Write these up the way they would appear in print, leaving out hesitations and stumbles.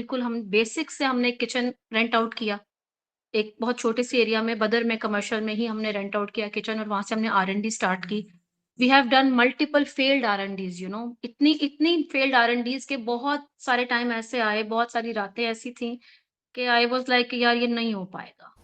बिल्कुल हम बेसिक से हमने किचन रेंट आउट किया। एक बहुत छोटे-से एरिया में बदर में कमर्शियल में ही हमने रेंट आउट किया किचन और वहाँ से हमने आर-एन-डी स्टार्ट की। We have done multiple failed R and Ds इतनी इतनी फेल्ड आर-एन-डीज़ के बहुत सारे टाइम ऐसे आए, बहुत सारी रातें ऐसी थी कि आई वाज़ लाइक यार ये नहीं हो पाएगा।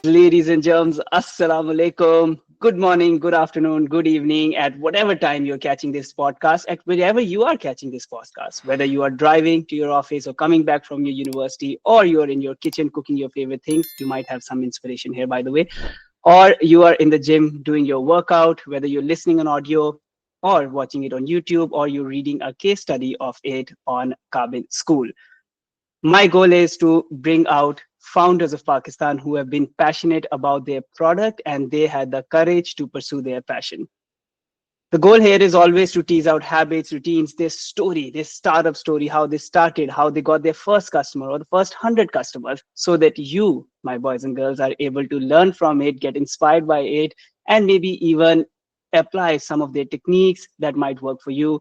Ladies and germs, assalamu alaikum. Good morning, good afternoon, good evening, at whatever time you're catching this podcast, at wherever you are catching this podcast, whether you are driving to your office or coming back from your university, or you're in your kitchen cooking your favorite things. You might have some inspiration here, by the way, or you are in the gym doing your workout, whether you're listening on audio or watching it on YouTube, or you're reading a case study of it on Kabil School. My goal is to bring out founders of Pakistan who have been passionate about their product and they had the courage to pursue their passion. The goal here is always to tease out habits, routines, their story, their startup story, how they started, how they got their first customer or the first 100 customers, so that you, my boys and girls, are able to learn from it, get inspired by it, and maybe even apply some of their techniques that might work for you.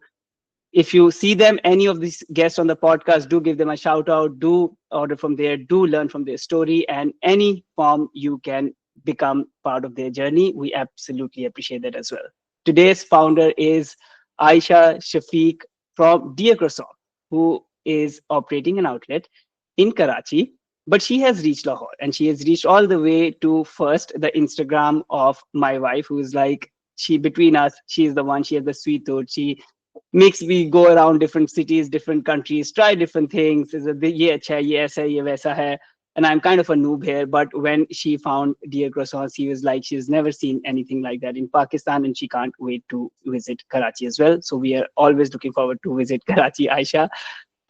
If you see them, any of these guests on the podcast, do give them a shout out, do order from there, do learn from their story, and any form you can become part of their journey. We absolutely appreciate that as well. Today's founder is Aisha Shafiq from Dear Croissant, who is operating an outlet in Karachi, but she has reached Lahore and she has reached all the way to first the Instagram of my wife, who is like, she between us, she is the one, she has the sweet tooth. She makes me go around different cities, different countries, try different things. Is it ye acha hai, ye aisa hai, ye waisa hai. And I'm kind of a noob here, but when she found Dear Croissants, she was like, she's never seen anything like that in Pakistan, and she can't wait to visit Karachi as well. So we are always looking forward to visit Karachi, Aisha.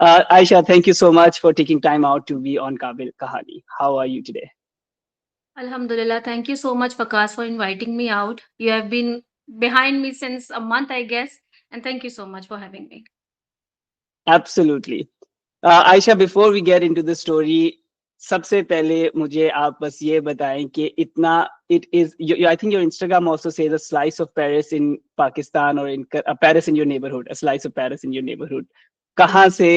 Aisha, thank you so much for taking time out to be on Kabil Kahani. How are you today? Alhamdulillah, thank you so much Fakas for inviting me out. You have been behind me since a month I guess, and thank you so much for having me. Absolutely. Ayesha, before we get into the story, सबसे पहले मुझे आप बस ये बताएं कि इतना it is, I think your Instagram also says a slice of Paris in Pakistan और in Paris in your neighbourhood, a slice of Paris in your neighbourhood. कहाँ से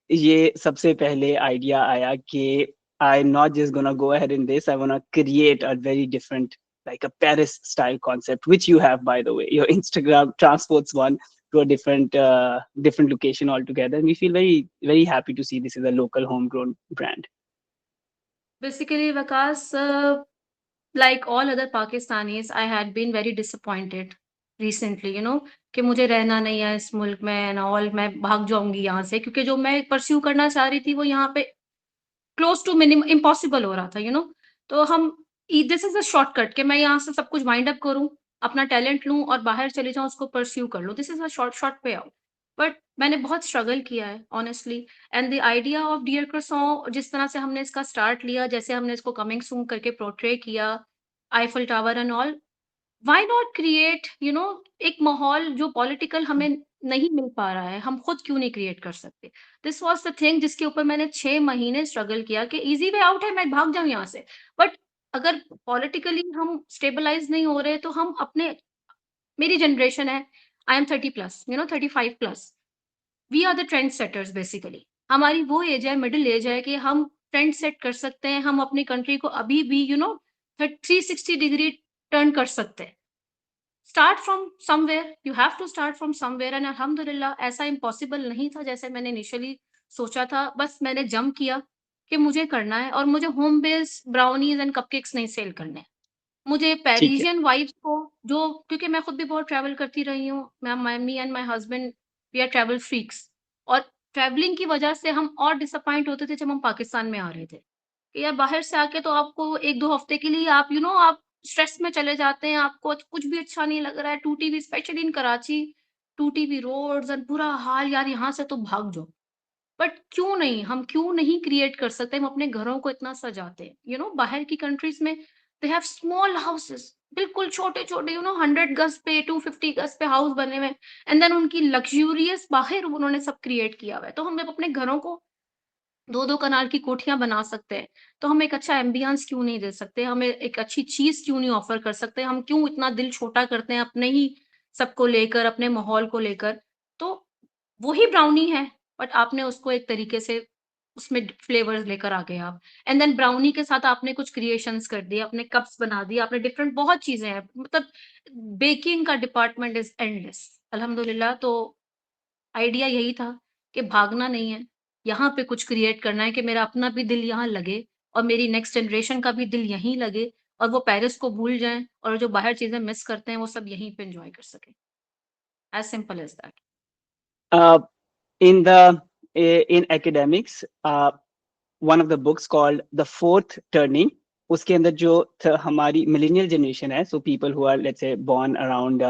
ये सबसे पहले आइडिया आया कि I am not just gonna go ahead in this, I want to create a very different, like a Paris style concept, which you have, by the way. Your Instagram transports one to a different location altogether, and we feel very happy to see this is a local homegrown brand. Basically, Vakas, like all other Pakistanis, I had been very disappointed recently, कि मुझे रहना नहीं है इस मुल्क में and all, मैं भाग जाऊँगी यहाँ से क्योंकि जो मैं परस्यू करना चाह रही थी वो यहाँ पे क्लोज़ टू मिनिमम इम्पॉसिबल हो रहा था, तो हम दिस इज़ अ शॉर्टकट कि मैं यहाँ से सब कुछ वाइंड अप करूँ, अपना टैलेंट लूँ और बाहर चली जाऊँ, उसको परस्यू कर लूँ। This is a short short way out. But मैंने बहुत स्ट्रगल किया है honestly, and the idea of dear croissant, जिस तरह से हमने इसका स्टार्ट लिया, जैसे हमने इसको कमिंग सून करके पोर्ट्रे किया, Eiffel tower and all, why not create एक माहौल जो पॉलिटिकल हमें नहीं मिल पा रहा है, हम खुद क्यों नहीं क्रिएट कर सकते? दिस वाज़ द थिंग जिसके ऊपर मैंने 6 महीने स्ट्रगल किया कि ईज़ी वे आउट है, मैं भाग जाऊँ यहाँ से। बट अगर पॉलिटिकली हम स्टेबलाइज़ नहीं हो रहे तो हम अपने, मेरी जनरेशन है, I am 30 plus, 35 plus, we are the trend setters basically. हमारी वो एज है, मिडल एज है कि हम ट्रेंड सेट कर सकते हैं, हम अपनी कंट्री को अभी भी 360 डिग्री टर्न कर सकते हैं। Start from somewhere, you have to start from somewhere, and अल्हम्दुलिल्लाह ऐसा इम्पॉसिबल नहीं था जैसे मैंने इनिशियली सोचा था। बस मैंने जंप किया कि मुझे करना है और मुझे home based brownies and cupcakes नहीं सेल करने हैं। मुझे ठीक है. पैरिसियन वाइब्स को, जो क्योंकि मैं खुद भी बहुत ट्रैवल करती रही हूँ, मैं me and my husband, we are travel freaks, और ट्रैवलिंग की वजह से हम और डिसअपॉइंट होते थे जब हम पाकिस्तान में आ रहे थे। कि यार बाहर से आके तो आपको 1-2 हफ्ते के लिए आप आप स्ट्रेस में चले जाते हैं, आपको कुछ भी अच्छा नहीं लग रहा है, टूटी हुई, स्पेशली इन कराची, टूटी हुई रोड्स और बुरा हाल, यार यहाँ से तो भाग जाओ। बट क्यों नहीं, हम क्यों नहीं क्रिएट कर सकते? हम अपने घरों को इतना सजाते हैं, बाहर की कंट्रीज में दे हैव स्मॉल हाउसेस, बिल्कुल छोटे-छोटे, 100 गज पे, 250 गज पे हाउस बने हुए हैं, एंड देन उनकी लग्ज़ूरियस बाहर उन्होंने सब क्रिएट किया हुआ है। तो हम जब अपने घरों को 2-2 कनाल की कोठियाँ बना सकते हैं, तो हम एक अच्छा एम्बियंस क्यों नहीं दे सकते? हमें एक अच्छी चीज़ क्यों नहीं ऑफ़र कर सकते? हम क्यों इतना दिल छोटा करते हैं अपने ही सबको लेकर, अपने माहौल को लेकर? तो वही ब्राउनी है, बट आपने उसको एक तरीके से उसमें फ्लेवर्स लेकर आ गए आप। एंड देन ब्राउनी के साथ आपने कुछ क्रिएशंस कर दिए, आपने कप्स बना दिए, आपने डिफरेंट बहुत चीज़ें हैं। मतलब बेकिंग का डिपार्टमेंट इज़ एंडलेस। अल्हम्दुलिल्लाह तो आइडिया यही था कि भागना नहीं है, यहाँ पे कुछ क्रिएट करना है कि मेरा अपना भी दिल यहाँ लगे और मेरी नेक्स्ट जनरेशन का भी दिल यहीं लगे और वो पेरिस को भूल जाएँ और जो बाहर चीज़ें मिस करते हैं, वो सब यहीं पे एन्जॉय कर सकें। As simple as that. Uh, in the in academics, one of the books called The Fourth Turning. उसके अंदर जो हमारी millennial generation है, so people who are let's say born around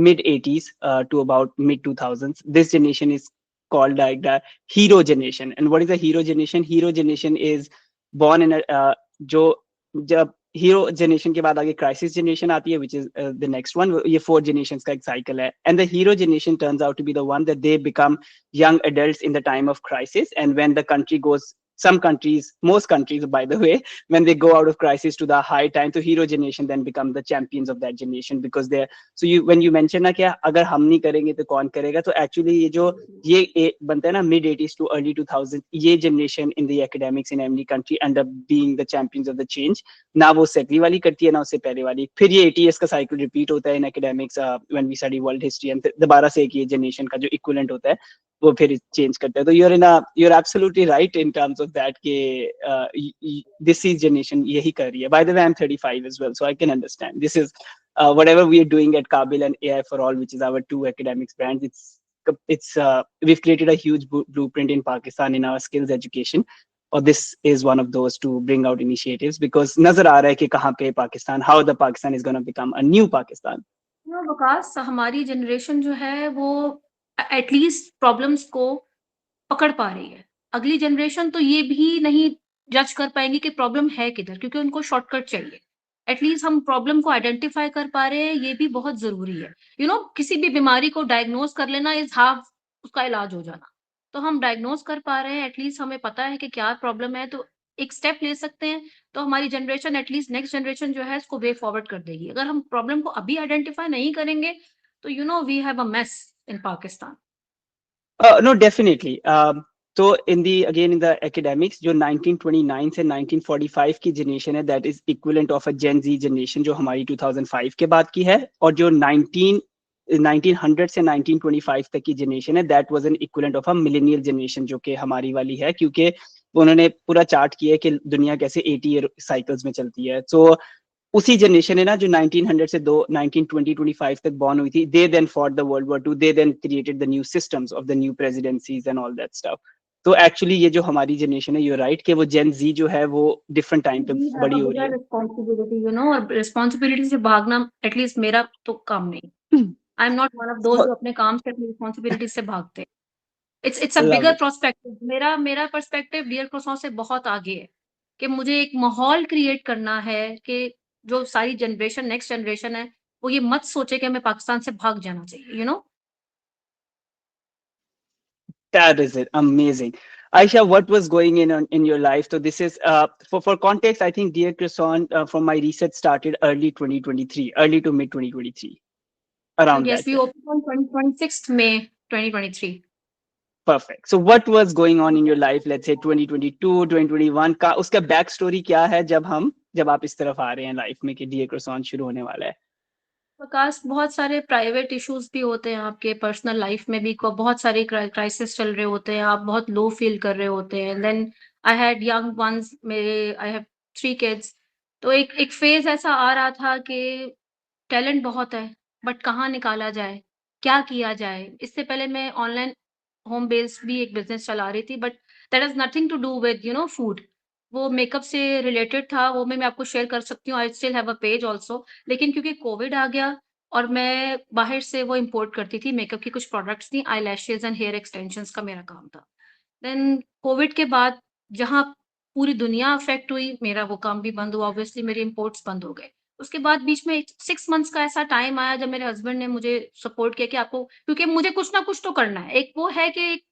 mid 80s to about mid 2000s, this generation is called like the hero generation. And what is a hero generation? Hero generation is born in a जो जब hero generation के बाद आगे crisis generation आती है, which is the next one. ये 4 generation का एक साइकिल है. And the hero generation turns out to be the one that they become young adults in the time of crisis, and when the country goes, some countries, most countries by the way, when they go out of crisis to the high time, so hero generation then become the champions of that generation because they're, so you when you mention ना क्या अगर हम नहीं करेंगे तो कौन करेगा, तो actually ये जो ये बनता है ना mid 80s to early 2000, ये generation in the academics in every country end up being the champions of the change. ना वो सेटली वाली करती है ना उससे पहले वाली, फिर ये 80 years का साइकिल रिपीट होता है in academics when we study world history, and दोबारा से एक ये जनरेशन का जो इक्विवेलेंट होता है वो फिर चेंज करता है. तो you're absolutely right in terms of that कि this is generation यही कर रही है. By the way, I'm 35 as well, so I can understand. This is whatever we are doing at Kabil and AI for All, which is our two academics brands. It's we've created a huge blueprint in Pakistan in our skills education. Or this is one of those to bring out initiatives because नजर आ रहा है कि कहाँ पे Pakistan, how the Pakistan is going to become a new Pakistan. विकास हमारी generation जो है वो एटलीस्ट प्रॉब्लम्स को पकड़ पा रही है। अगली जनरेशन तो ये भी नहीं जज कर पाएँगी कि प्रॉब्लम है किधर क्योंकि उनको शॉर्टकट चाहिए। एटलीस्ट हम प्रॉब्लम को आइडेंटिफ़ाई कर पा रहे हैं, ये भी बहुत ज़रूरी है। किसी भी बीमारी को डायग्नोज़ कर लेना इज़ हाफ़ उसका इलाज हो जाना। तो हम डायग्नोज़ कर पा रहे हैं, एटलीस्ट हमें पता है कि क्या प्रॉब्लम है, तो एक स्टेप ले सकते हैं, तो हमारी जनरेशन एटलीस्ट नेक्स्ट जनरेशन जो है इसको वे फॉरवर्ड कर देगी। अगर हम प्रॉब्लम को अभी आइडेंटिफ़ाई नहीं करेंगे, तो we have a mess in Pakistan. No, definitely. So in the academics, जो 1929 से 1945 की generation है, that is equivalent of a Gen Z generation जो हमारी 2005 के बाद की है, और जो 1900 से 1925 तक की generation है, that was an equivalent of a millennial generation जो कि हमारी वाली है, क्योंकि उन्होंने पूरा चार्ट किया है कि दुनिया कैसे 80 year cycles में चलती है. So उसी जनरेशन है ना जो 1900 से 1920-25 तक बॉर्न हुई थी, they then fought the world war two, they then created the new systems of the new presidencies and all that stuff. तो एक्चुअली ये जो हमारी जनरेशन है, यू राइट कि वो जेन जी जो है वो डिफरेंट टाइम पे वी हैव बड़ी अ हो रही बिगर है. रिस्पांसिबिलिटी और रिस्पांसिबिलिटी से भागना एटलीस्ट मेरा तो काम नहीं। आई am not one of those जो अपने काम से अपनी रिस्पांसिबिलिटी से भागते। It's a love bigger it. Perspective. मेरा पर्सपेक्टिव डियर क्रोसॉन से बहुत आगे है, कि मुझे एक माहौल क्रिएट करना है कि जो सारी जनरेशन नेक्स्ट जनरेशन है, वो ये मत सोचे कि हमें पाकिस्तान से भाग जाना चाहिए, That is it. Amazing. Aisha, what was going in your life? So this is for context. I think Dear Croissant from my research started early 2023, early to mid 2023, around yes that we time. Open on 26th May 2023। Perfect. So what was going on in your life, let's say 2022, 2021 का उसका back story क्या है जब आप इस तरफ आ रहे हैं लाइफ में कि डीए क्रॉसॉन शुरू होने वाला है? विकास बहुत सारे प्राइवेट इश्यूज भी होते हैं आपके पर्सनल लाइफ में भी बहुत सारे क्राइसिस चल रहे होते हैं, आप बहुत लो फील कर रहे होते हैं। Then I had young ones, मेरे आई हैव 3 किड्स। तो एक फेज ऐसा आ रहा था कि टैलेंट बहुत है, बट कहाँ निकाला जाए, क्या किया जाए? इससे पहले मैं ऑनलाइन होम बेस्ड भी एक बिज़नेस चला रही थी, but that has nothing to do with food. वो मेकअप से रिलेटेड था, वो मैं आपको शेयर कर सकती हूँ। I still have a page also. लेकिन क्योंकि कोविड आ गया और मैं बाहर से वो इम्पोर्ट करती थी, मेकअप की कुछ प्रोडक्ट्स थी, आईलैशेज़ एंड हेयर एक्सटेंशंस का मेरा काम था। देन कोविड के बाद जहाँ पूरी दुनिया अफ़ेक्ट हुई, मेरा वो काम भी बंद हुआ, ऑब्वियसली मेरे इम्पोर्ट्स बंद हो गए। उसके बाद बीच में 6 मंथ्स का ऐसा टाइम आया जब मेरे हस्बैंड ने मुझे सपोर्ट किया कि आपको, क्योंकि मुझे कुछ ना कुछ तो करना है। एक वो है कि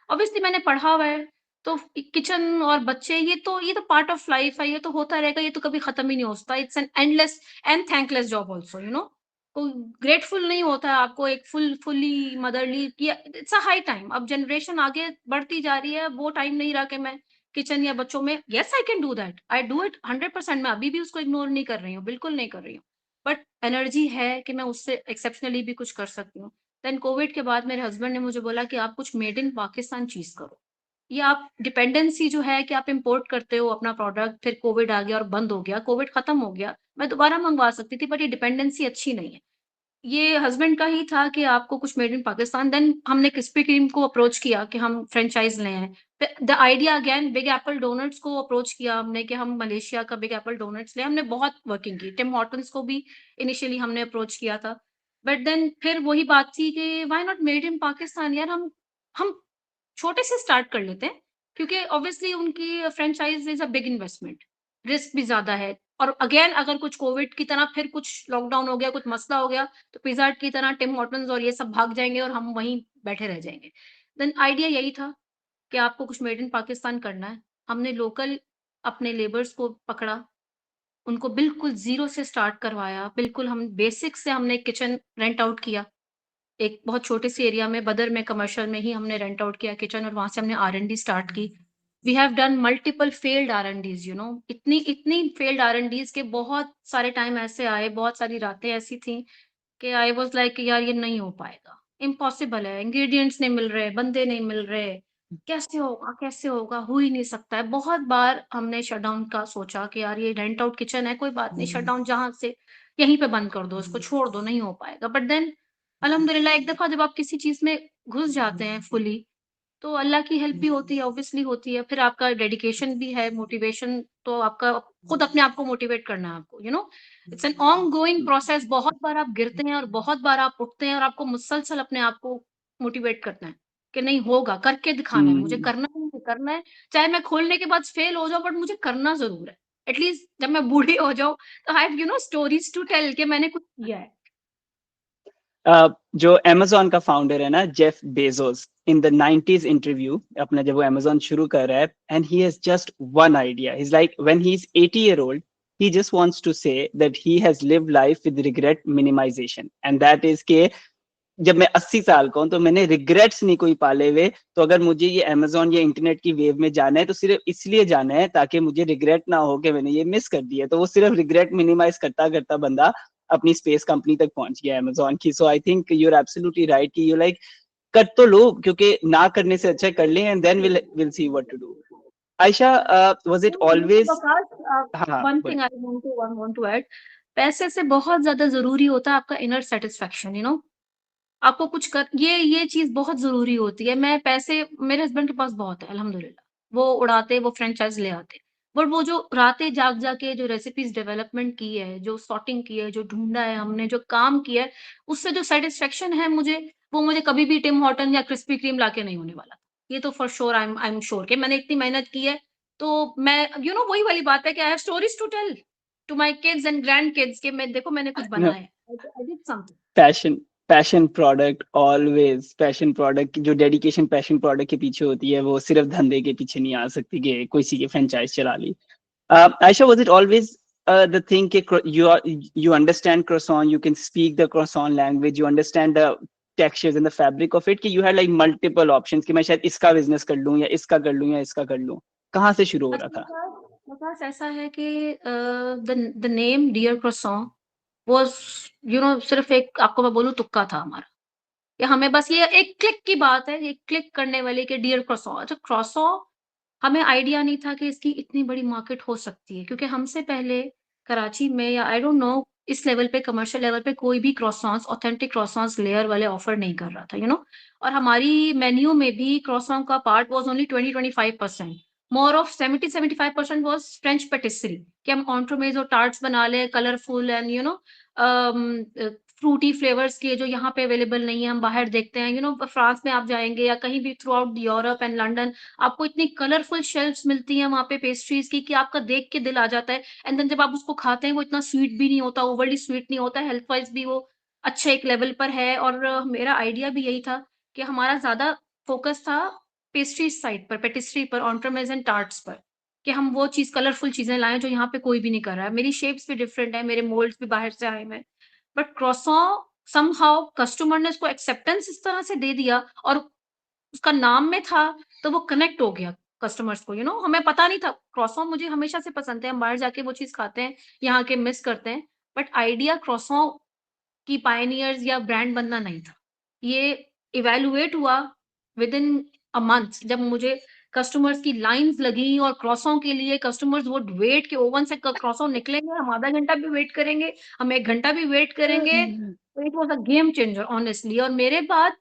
ऑब्वियसली मैंने पढ़ा हुआ है, तो किचन और बच्चे ये तो पार्ट ऑफ लाइफ है, ये तो होता रहेगा, ये तो कभी खत्म ही नहीं होता। It's an endless and thankless job also, you know. कोई ग्रेटफुल नहीं होता है आपको एक फुल्ली मदरली कि इट्स अ हाई टाइम। अब जनरेशन आगे बढ़ती जा रही है, वो टाइम नहीं रहा कि मैं किचन या बच्चों में yes I can do that, I do it 100%। मैं अभी भी उसको इग्नोर नहीं कर रही हूँ, बिल्कुल नहीं कर रही हूँ। बट एनर्जी है कि मैं उससे एक्सेप्शनली भी कुछ कर सकती हूँ। देन कोविड के बाद मेरे हस्बैंड ने मुझे बोला कि आप कुछ मेड इन पाकिस्तान चीज़ करो। या आप डिपेंडेंसी जो है कि आप इम्पोर्ट करते हो अपना प्रोडक्ट, फिर कोविड आ गया और बंद हो गया, कोविड खत्म हो गया, मैं दोबारा मंगवा सकती थी, बट ये डिपेंडेंसी अच्छी नहीं है। ये हस्बैंड का ही था कि आपको कुछ मेड इन पाकिस्तान। देन हमने क्रिस्पी क्रीम को अप्रोच किया कि हम फ्रैंचाइज़ लें हैं। The idea again Big Apple Donuts को अप्रोच किया हमने कि हम मलेशिया का बिग एप्पल डोनट्स लें। हमने बहुत वर्किंग की। टिम हॉर्टन्स को भी इनिशियली हमने अप्रोच किया था। बट देन फिर वही बात थी कि why not made in Pakistan यार, हम छोटे से स्टार्ट कर लेते हैं, क्योंकि ऑब्वियसली उनकी franchise is a big investment, risk भी ज़्यादा है। और अगेन अगर कुछ कोविड की तरह फिर कुछ लॉकडाउन हो गया, कुछ मसला हो गया, तो पिज़्ज़ा हट की तरह टिम हॉर्टन्स और ये सब भाग जाएँगे और हम वहीं बैठे रह जाएँगे। देन आइडिया यही था कि आपको कुछ मेड इन पाकिस्तान करना है। हमने लोकल अपने लेबर्स को पकड़ा, उनको बिल्कुल ज़ीरो से स्टार्ट करवाया, बिल्कुल हम बेसिक से हमने किचन रेंट आउट किया। एक बहुत छोटे-से एरिया में बदर में कमर्शियल में ही हमने रेंट आउट किया किचन और वहाँ से हमने आर-एन-डी स्टार्ट की। We have done multiple failed R and Ds, you know. इतनी इतनी फेल्ड आर-एन-डीज़ के बहुत सारे टाइम ऐसे आए, बहुत सारी रातें ऐसी थी कि आई वाज़ लाइक यार ये नहीं हो पाएगा, इम्पॉसिबल है, इंग्रीडिएंट्स नहीं मिल रहे, बंदे नहीं मिल रहे, कैसे होगा, कैसे होगा? हो ही नहीं सकता है। बहुत बार हमने शटडाउन का सोचा कि यार ये रेंट आउट किचन है, कोई बात नहीं, शटडाउन जहाँ से यहीं पे बंद कर दो, इसको छोड़ दो, नहीं हो पाएगा। बट देन अल्हम्दुलिल्लाह एक दफ़ा जब आप किसी चीज़ में घुस जाते हैं फुली, तो अल्लाह की हेल्प भी होती है, ऑब्वियसली होती है। फिर आपका डेडिकेशन भी है, मोटिवेशन तो आपका खुद अपने आप को मोटिवेट करना है आपको, you know. It's an ongoing process. बहुत बार आप गिरते हैं और बहुत बार आप उठते हैं और आपको मुसलसल अपने आप को मोटिवेट करना है कि नहीं होगा, करके दिखाना है, मुझे Hmm. करना है, मुझे करना है। चाहे मैं खोलने के बाद फेल हो जाऊँ, बट मुझे करना ज़रूर है। एटलीस्ट जब मैं बूढ़ी हो जाऊँ, तो I have you know stories to tell कि मैंने कुछ किया है। जो अमेज़न का फाउंडर है ना Jeff Bezos in the 90s interview अपना जब वो अमेज़न शुरू कर रहा है and he has just one idea he is like when he is 80 year old he just wants to say that he has lived life with regret minimization and that is के जब मैं 80 साल का हूँ तो मैंने रिग्रेट्स नहीं कोई पाले हुए तो अगर मुझे ये अमेज़न या इंटरनेट की वेव में जाना है तो सिर्फ इसलिए जाना है ताकि मुझे रिग्रेट ना हो कि मैंने ये मिस कर दिया तो वो सिर्फ रिग्रेट मिनिमाइज करता करता बंदा अपनी स्पेस कंपनी तक पहुंच गया अमेज़न की so I think you are absolutely right कि यू लाइक कर तो लो क्योंकि ना करने से अच्छा कर लें and then will see what to do Aisha was it always हाँ वन बोलिए thing I want to add, पैसे से बहुत ज़्यादा ज़रूरी होता है आपका इनर सैटिस्फैक्शन, यू नो। आपको कुछ कर ये चीज़ बहुत ज़रूरी होती है। मैं पैसे मेरे हस्बैंड के पास बहुत है अल्हम्दुलिल्लाह। वो उड़ाते, वो फ्रैंचाइज़ ले आते। बट वो जो रातें जाग-जाग के जो रेसिपीज़ डेवलपमेंट की है, जो सॉर्टिंग की है, जो ढूँढा है हमने, जो काम किया है, उससे जो सैटिस्फैक्शन है मुझे, वो मुझे कभी भी टिम हॉर्टन या क्रिस्पी क्रीम लाके नहीं होने वाला। ये तो for sure I am sure कि मैंने इतनी मेहनत की है, तो मैं यू नो वही वाली बात है कि I have stories to tell to my kids and grand kids कि मैं देखो मैंने कुछ बनाया है। I did something. Passion passion product always passion product की जो डेडिकेशन पैशन प्रोडक्ट के पीछे होती है वो सिर्फ धंधे के पीछे नहीं आ सकती कि कोई सी की फ्रेंचाइज चला ली Ayesha was it always the thing कि you understand croissant you can speak the croissant language you understand the textures and the fabric of it कि you had like multiple options कि मैं शायद इसका बिजनेस कर लूं या इसका कर लूं या इसका कर लूं कहाँ से शुरू हो रहा था बस ऐसा है कि the name Dear Croissant was you know सिर्फ़ एक आपको मैं बोलूँ तुक्का था हमारा, कि हमें बस ये एक क्लिक की बात है, एक क्लिक करने वाली कि डियर क्रोसॉन। अच्छा क्रोसॉन हमें आइडिया नहीं था कि इसकी इतनी बड़ी मार्केट हो सकती है, क्योंकि हमसे पहले कराची में या आई डोंट नो इस लेवल पे कमर्शियल लेवल पे कोई भी क्रोसॉन्स ऑथेंटिक क्रोसॉन्स लेयर वाले ऑफर नहीं कर रहा था, यू नो। और हमारी मेन्यू में भी क्रोसॉन का part was only 20-25%। More of 70-75% was French pastry कि हम एंट्रोमेस और टार्ट्स बना लें colourful and you know fruity flavours के जो यहाँ पे अवेलेबल नहीं है, हम बाहर देखते हैं, यू नो फ्रांस में आप जाएँगे या कहीं भी through out Europe and London आपको इतनी कलरफुल शेल्फ्स मिलती हैं वहाँ पे पेस्ट्रीज़ की कि आपका देख के दिल आ जाता है। एंड देन जब आप उसको खाते हैं वो इतना स्वीट भी नहीं होता, ओवरली स्वीट नहीं होता, हेल्थ वाइज़ भी वो अच्छे एक लेवल पर है। और मेरा आइडिया भी यही था कि हमारा ज़्यादा फ़ोकस था पेस्ट्री साइड पर, पेटिस्ट्री पर, एंट्रेमेस एंड टार्ट्स पर, कि हम वो चीज़ कलरफुल चीज़ें लाएँ जो यहाँ पे कोई भी नहीं कर रहा है। मेरी शेप्स भी डिफरेंट है, मेरे मोल्ड्स भी बाहर से आए हुए हैं। बट क्रोसॉन समहाउ कस्टमर ने उसको एक्सेप्टेंस इस तरह से दे दिया और उसका नाम में था, तो वो कनेक्ट हो गया कस्टमर्स को, हमें पता नहीं था। क्रोसॉन मुझे हमेशा से पसंद है, हम बाहर जाके वो चीज़ खाते हैं, यहाँ के मिस करते हैं। बट आइडिया क्रोसॉन की पायनियर्स या ब्रांड बनना नहीं था। ये इवैल्यूएट हुआ विदिन अ मंथ, जब मुझे कस्टमर्स की लाइन्स लगी और क्रोसॉन के लिए कस्टमर्स वुड वेट कि ओवन से क क्रोसॉन निकलेंगे, हम आधा घंटा भी वेट करेंगे, हम 1 घंटा भी वेट करेंगे। तो it was a game changer honestly. और मेरे बाद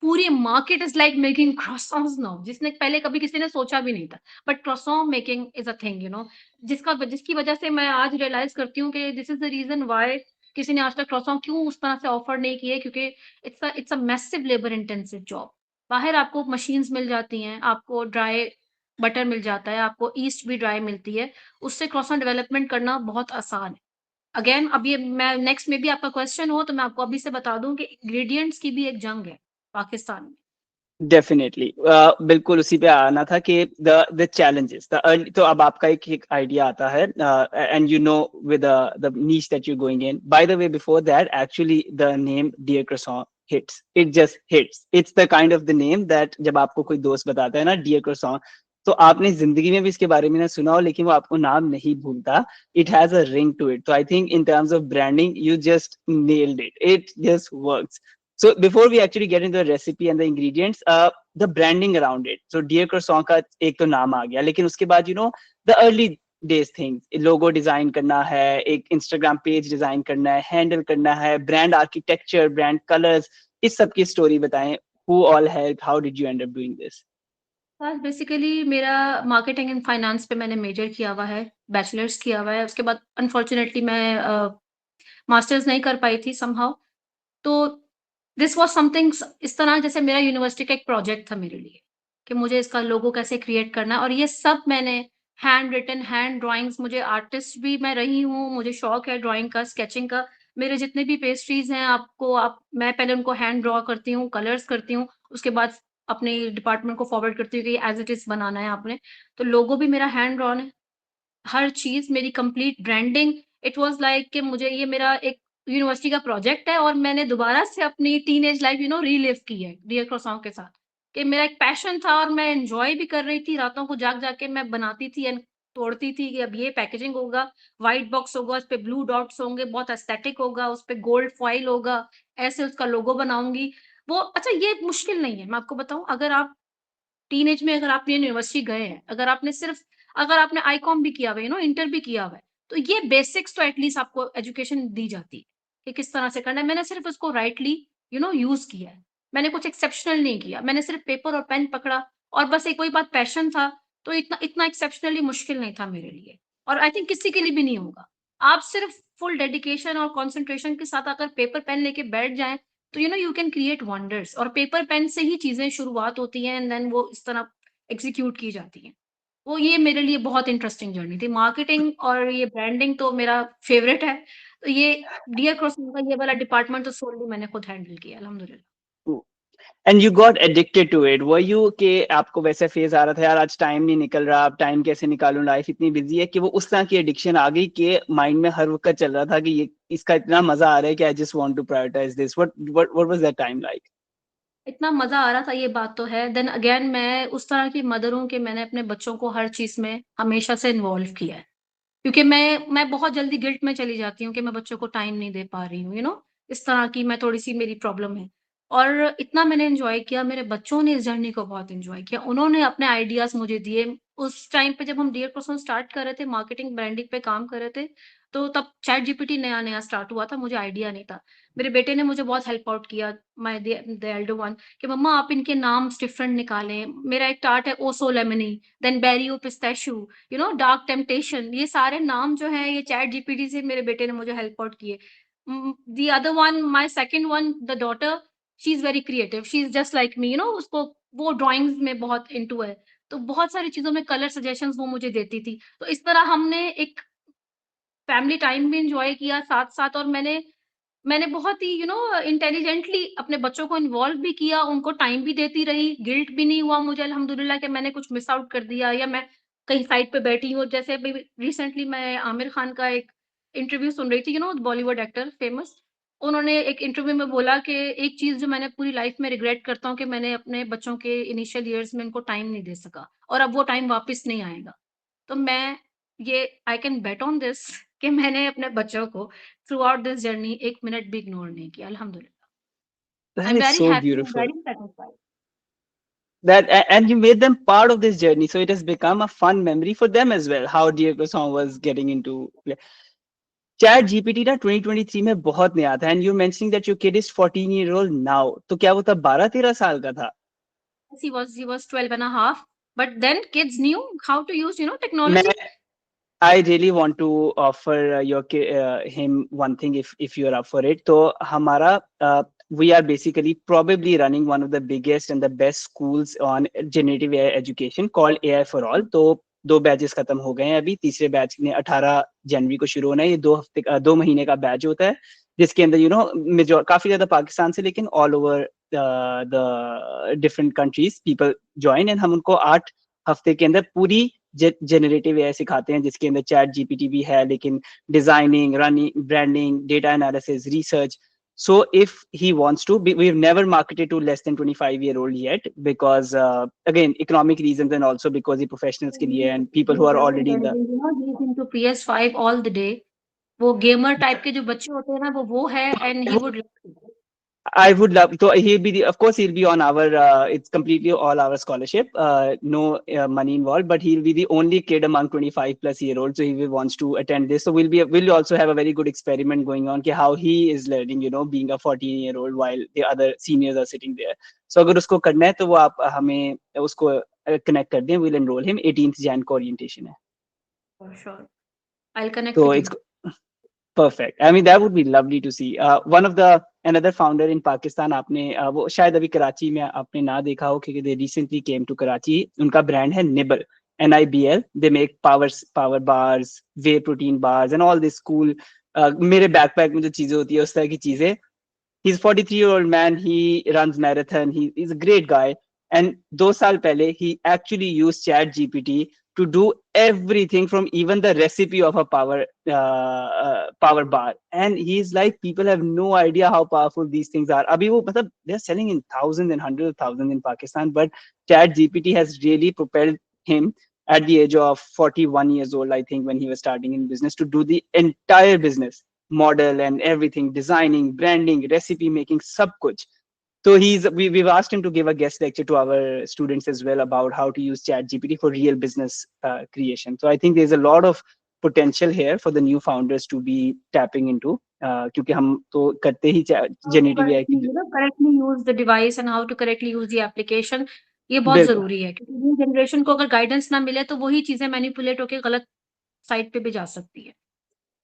पूरी market is like making croissants now, जिसने पहले कभी किसी ने सोचा भी नहीं था। But croissant making is a thing, जिसकी वजह से मैं आज रियलाइज़ करती हूँ कि this is the reason why किसी ने आज तक क्रॉसऑन क्यों उस तरह से ऑफर नहीं किए, क्योंकि it's a massive labour intensive job. बाहर आपको मशीन्स मिल जाती हैं, आपको ड्राई बटर मिल जाता है, आपको ईस्ट भी ड्राई मिलती है। उससे क्रॉसऑन डेवलपमेंट करना बहुत आसान है। अगेन अब ये मैं नेक्स्ट में भी आपका क्वेश्चन हो तो मैं आपको अभी से बता दूँ कि इंग्रीडिएंट्स की भी एक जंग है पाकिस्तान में। डेफिनेटली बिल्कुल उसी पे आना था कि द चैलेंजेस द अर्ली, तो अब आपका एक आइडिया आता है and you know with the niche that you going in. By the way before that actually the name Dear Croissant hits, it just hits, it's the kind of the name that जब आपको कोई दोस्त बताता है ना dear croissant, तो आपने जिंदगी में भी इसके बारे में ना सुना हो लेकिन वो आपको नाम नहीं भूलता। It has a ring to it. तो I think in terms of branding you just nailed it, it just works. So before we actually get into the recipe and the ingredients, the branding around it. So Dear Croissant का एक तो नाम आ गया, लेकिन उसके बाद the early days things, logo design करना है, एक Instagram page design करना है, handle करना है, brand architecture, brand colors, इस सब की story बताएं. Who all helped? How did you end up doing this? बस बेसिकली मेरा मार्केटिंग एंड फाइनेंस पे मैंने मेजर किया हुआ है, बैचलर्स किया हुआ है। उसके बाद अनफॉर्चुनेटली मैं मास्टर्स नहीं कर पाई थी समहाउ। तो दिस वाज़ समथिंग इस तरह जैसे मेरा यूनिवर्सिटी का एक प्रोजेक्ट था मेरे लिए, कि मुझे इसका लोगो कैसे क्रिएट करना है और ये सब मैंने हैंड रिटन, हैंड ड्राइंग्स, मुझे आर्टिस्ट भी मैं रही हूँ, मुझे शौक है ड्राइंग का, स्केचिंग का। मेरे जितने भी पेस्ट्रीज़ हैं मैं पहले उनको हैंड ड्रॉ करती हूँ, कलर्स करती हूँ, उसके बाद अपने डिपार्टमेंट को फॉरवर्ड करती हूँ कि एज़ इट इज़ बनाना है आपने। तो लोगो भी मेरा हैंड ड्रॉन है। हर चीज़ मेरी complete branding, it was like कि मुझे ये मेरा एक यूनिवर्सिटी का प्रोजेक्ट है और मैंने दोबारा से अपनी टीनेज लाइफ़ रीलिव की है डियर क्रॉसॉन के साथ। कि मेरा एक पैशन था और मैं एन्जॉय भी कर रही थी, रातों को जाग-जाग के मैं बनाती थी एंड तोड़ती थी कि अब ये पैकेजिंग होगा, व्हाइट बॉक्स होगा, उसपे ब्लू डॉट्स होंगे, बहुत एस्थेटिक होगा, उसपे गोल्ड फॉइल होगा, ऐसे उसका लोगो बनाऊँगी। वो अच्छा ये मुश्किल नहीं है, मैं आपको बताऊँ, टीनेज में अगर आप यूनिवर्सिटी गए हैं, अगर आपने आईकॉम भी किया हुआ है, इंटर भी किया हुआ है, तो ये बेसिक्स तो एटलीस्ट आपको एजुकेशन दी जाती है, कि किस तरह से करना है। मैंने सिर्फ़ उसको राइटली यूज़ किया है। मैंने कुछ एक्सेप्शनल नहीं किया। मैंने सिर्फ़ पेपर और पेन पकड़ा और बस एक वही बात पैशन था, तो इतना इतना एक्सेप्शनली मुश्किल नहीं था मेरे लिए और आई थिंक किसी के लिए भी नहीं होगा। आप सिर्फ़ फुल डेडिकेशन और कंसंट्रेशन के साथ अगर पेपर पेन लेके बैठ जाएँ, तो यू कैन क्रिएट वंडर्स और पेपर पेन से ही चीज़ें शुरुआत होती हैं एंड देन वो इस तरह एग्ज़ीक्यूट की जाती हैं। वो ये मेरे लिए बहुत इंटरेस्टिंग जर्नी थी। मार्केटिंग और ये ब्रांडिंग तो मेरा फ़ेवरेट है। तो ये डियर क्रॉसिंग का ये वाला डिपार्टमेंट तो सोली मैंने खुद हैंडल किया अल्हम्दुलिल्लाह। And you got addicted to it, were you कि आपको वैसे फेज आ रहा था यार आज टाइम नहीं निकल रहा, अब टाइम कैसे निकालूं, लाइफ इतनी बिजी है, कि वो उस तरह की एडिक्शन आ गई कि माइंड में हर वक्त चल रहा था कि ये इसका इतना मजा आ रहा है कि I just want to prioritise this, what was that time like? इतना मज़ा आ रहा था ये बात तो है। देन अगेन मैं उस तरह की मदर हूँ कि मैंने अपने बच्चों को हर चीज़ में हमेशा से इन्वॉल्व किया है। क्योंकि मैं बहुत जल्दी गिल्ट में चली जाती हूँ कि मैं बच्चों को टाइम नहीं दे पा रही हूँ, इस तरह की मैं थोड़ी-सी मेरी प्रॉब्लम है। और इतना मैंने एन्जॉय किया, मेरे बच्चों ने इस जर्नी को बहुत एन्जॉय किया। उन्होंने अपने आइडियाज़ मुझे दिए। उस टाइम पे जब हम डियर पर्सन स्टार्ट कर रहे थे, मार्केटिंग ब्रांडिंग पे काम कर रहे थे, तो तब चैट जीपीटी नया-नया स्टार्ट हुआ था, मुझे आइडिया नहीं था। मेरे बेटे ने मुझे बहुत हेल्प आउट किया, माय द एल्डर वन, कि मम्मा आप इनके नाम्स डिफरेंट निकालें। मेरा एक टार्ट है ओसो लेमनी, देन बेरियो पिस्ताशियो, डार्क टेम्पटेशन, ये सारे नाम जो हैं ये चैट जीपीटी से मेरे बेटे ने मुझे हेल्प आउट किए। The other one, my second one, the daughter, she is very creative, she is just like me, उसको वो ड्राइंग्स में बहुत इन्टू है। तो बहुत सारी चीज़ों में कलर सजेशंस वो मुझे देती थी। तो इस तरह हमने एक फैमिली टाइम भी एन्जॉय किया साथ-साथ और मैंने मैंने बहुत ही इंटेलिजेंटली अपने बच्चों को इन्वॉल्व भी किया, उनको टाइम भी देती रही, गिल्ट भी नहीं हुआ मुझे अल्हम्दुलिल्लाह कि मैंने कुछ मिस आउट कर दिया या मैं कहीं साइड पे बैठी हूँ। जैसे अभी रिसेंटली मैं आमिर खान का एक इंटरव्यू सुन रही थी, बॉलीवुड एक्टर फेमस। उन्होंने एक इंटरव्यू में बोला कि एक चीज़ जो मैंने पूरी लाइफ में रिग्रेट करता हूँ कि मैंने अपने बच्चों के इनिशियल ईयर्स में उनको टाइम नहीं दे सका और अब वो टाइम वापस नहीं आएगा। तो मैं ये I can bet on this कि मैंने अपने बच्चों को throughout this journey 1 minute भी इग्नोर नहीं किया अल्हम्दुलिल्लाह। I That am is very so happy and beautiful. Very satisfied. And you made them part of this journey, so it has become a fun memory for them as well. How Dear Croissant was getting into chat GPT ना 2023 में बहुत नया था and you mentioning that your kid is 14 year old now, तो क्या वो तब 12-13 साल का था? He was 12 and a half, but then kids knew how to use, मैं technology. I really want to offer him one thing if you're up for it. तो हमारा we are basically probably running one of the biggest and the best schools on generative AI education called AI for All. तो 2 batches खत्म हो गए हैं, अभी तीसरे batch ने 18 जनवरी को शुरू होना है। ये 2 महीने का बैच होता है जिसके अंदर मेजोर काफी ज्यादा पाकिस्तान से, लेकिन all over the different countries people join, and हम उनको 8 हफ्ते के अंदर पूरी जनरेटिव एआई सिखाते हैं, जिसके अंदर चैट जीपीटी भी है, लेकिन designing, running, branding, data analysis, research. So if he wants to, we've never marketed to less than 25-year-old yet because again economic reasons and also because the professionals के लिए and people who are already in the He's into PS5 all the day. वो gamer type के जो बच्चे होते हैं ना वो है and he would I would love so he'll be of course he'll be on our it's completely all our scholarship, no money involved, but he'll be the only kid among 25+ year olds, so he wants to attend this. So we'll also have a very good experiment going on कि how he is learning, being a 14-year-old while the other seniors are sitting there. So अगर उसको करना है तो वो आप हमें उसको connect कर दें, we'll enroll him 18th Jan को orientation है. For sure I will connect to with it's you. perfect. I mean, that would be lovely to see. One of the another founder in Pakistan, आपने वो शायद अभी कराची में आपने ना देखा हो क्योंकि they recently came to Karachi. उनका brand है Nibble, NIBL. They make power bars, whey protein bars, and all this cool. मेरे बैकपैक में जो चीजें होती है उस तरह की चीजें. He's a 43-year-old man. He runs marathon. He's a great guy. And 2 साल पहले, he actually used Chat GPT to do everything from even the recipe of a power bar. And he's like, people have no idea how powerful these things are. Abhi wo, matlab, they're selling in thousands and hundreds of thousands in Pakistan, but Chat GPT has really propelled him at the age of 41 years old, I think, when he was starting in business, to do the entire business model and everything, designing, branding, recipe making, sab kuch. So we've asked him to give a guest lecture to our students as well about how to use Chat GPT for real business creation. So I think there's a lot of potential here for the new founders to be tapping into, क्योंकि हम तो करते ही how to generative AI की. Correctly use the device and how to correctly use the application, ये बहुत बिल्कुल. जरूरी है क्योंकि न्यू जनरेशन को अगर गाइडेंस ना मिले तो वही चीजें मैनिपुलेट होकर गलत साइड पे भी जा सकती है।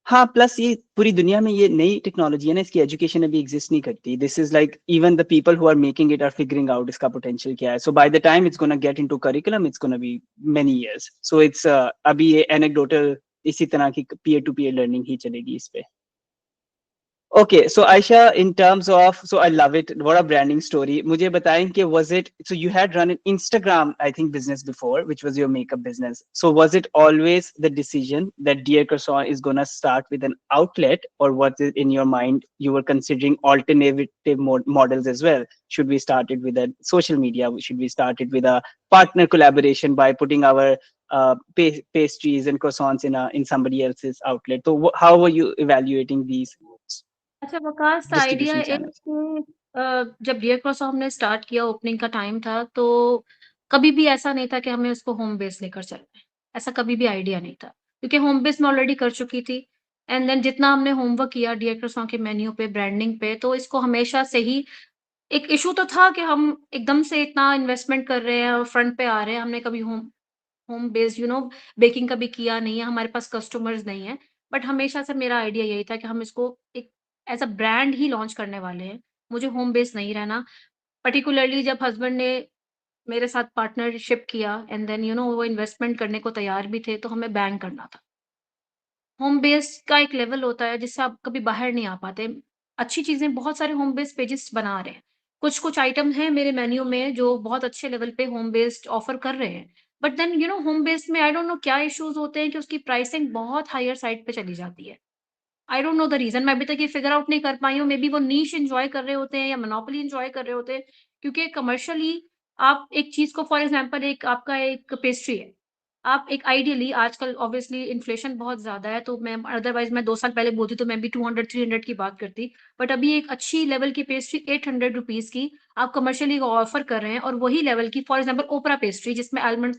हाँ, प्लस ये पूरी दुनिया में ये नई टेक्नोलॉजी है ना, इसकी एजुकेशन अभी एग्जिस्ट नहीं करती. This is like even the people who are making it are figuring out इसका पोटेंशियल क्या है. So by the time it's gonna get into curriculum, it's gonna be many years. So it's अभी ये anecdotal इसी तरह की peer to peer learning ही चलेगी इस पे. Okay, so Aisha, in terms of, so I love it. What a branding story. मुझे बताएं कि was it, so you had run an Instagram, I think, business before, which was your makeup business. So was it always the decision that Dear Croissant is gonna start with an outlet, or was it in your mind you were considering alternative models as well? Should we start it with a social media? Should we start it with a partner collaboration by putting our pastries and croissants in somebody else's outlet? So how were you evaluating these अच्छा Waqas, idea distribution एक channels? जब dear क्रॉसॉ हमने start किया, opening का time था, तो कभी भी ऐसा नहीं था कि हमें उसको होम बेस लेकर चलना है। ऐसा कभी भी आइडिया नहीं था, क्योंकि होम बेस मैं ऑलरेडी कर चुकी थी। एंड देन जितना हमने होमवर्क किया डियर क्रॉसॉ के मेन्यू पे, ब्रांडिंग पे, तो इसको हमेशा से ही एक इश्यू तो था कि हम एकदम से इतना इन्वेस्टमेंट कर रहे हैं और फ्रंट पे आ रहे हैं। हमने कभी होम होम बेस्ड बेकिंग कभी किया नहीं है, हमारे पास कस्टमर्स नहीं है। बट हमेशा से मेरा आइडिया यही था कि हम इसको एक as a brand he launch करने वाले हैं। मुझे होम बेस्ड नहीं रहना। पर्टिकुलरली जब हस्बैंड ने मेरे साथ पार्टनरशिप किया एंड देन वो इन्वेस्टमेंट करने को तैयार भी थे, तो हमें बैंक करना था। होम बेस्ड का एक लेवल होता है जिससे आप कभी बाहर नहीं आ पाते। अच्छी चीज़ें बहुत सारे होम बेस्ड पेजेस बना रहे हैं। कुछ-कुछ आइटम हैं मेरे मेन्यू में जो बहुत अच्छे लेवल पे होम बेस्ड ऑफर कर रहे हैं। बट देन होम बेस्ड में आई डोंट नो क्या इश्यूज़ होते हैं कि उसकी प्राइसिंग बहुत हायर साइड पे चली जाती है। आई डोंट नो द रीज़न, मैं अभी तक ये फिगर आउट नहीं कर पाई हूँ। मे बी वो नीश एन्जॉय कर रहे होते हैं या मोनोपोली एन्जॉय कर रहे होते हैं। क्योंकि कमर्शियली आप एक चीज़ को फॉर एग्ज़ाम्पल एक आपका एक पेस्ट्री है। आप एक आइडियली आजकल ऑब्वियसली इन्फ्लेशन बहुत ज़्यादा है, तो मैं अदरवाइज़ मैं 2 साल पहले बोलती तो मैं भी 200-300 की बात करती। बट अभी एक अच्छी लेवल की पेस्ट्री ₹800 की आप कमर्शियली ऑफर कर रहे हैं और वही लेवल की फॉर एग्ज़ाम्पल ओपरा पेस्ट्री जिसमें आलमंड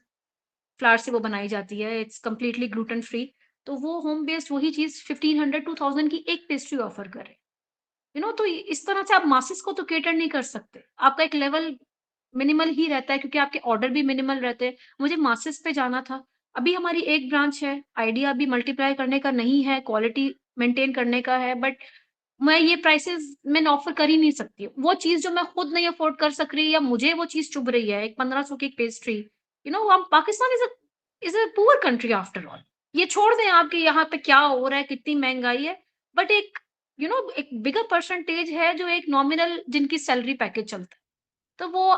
फ्लावर से वो बनाई जाती है, इट्स कंप्लीटली ग्लूटेन फ्री। तो वो होम बेस्ड वही चीज़ 1500-2000 की एक पेस्ट्री ऑफर कर रहे हैं। तो इस तरह से आप मासेस को तो कैटर नहीं कर सकते। आपका एक लेवल मिनिमल ही रहता है क्योंकि आपके ऑर्डर भी मिनिमल रहते हैं। मुझे मासेस पे जाना था। अभी हमारी एक ब्रांच है, आइडिया अभी मल्टीप्लाई करने का नहीं है, क्वालिटी मेंटेन करने का है, बट मैं ये प्राइसेज़ मैं ऑफर कर ही नहीं सकती। वो चीज़ जो मैं खुद नहीं अफोर्ड कर सक रही या मुझे वो चीज़ चुभ रही है, एक 1500 की एक पेस्ट्री, हम Pakistan is a poor country after all. ये छोड़ दें आप कि यहाँ पे क्या हो रहा है, कितनी महँगाई है, बट एक एक बिगर परसेंटेज है जो एक नॉमिनल जिनकी सैलरी पैकेज चलता है। तो वो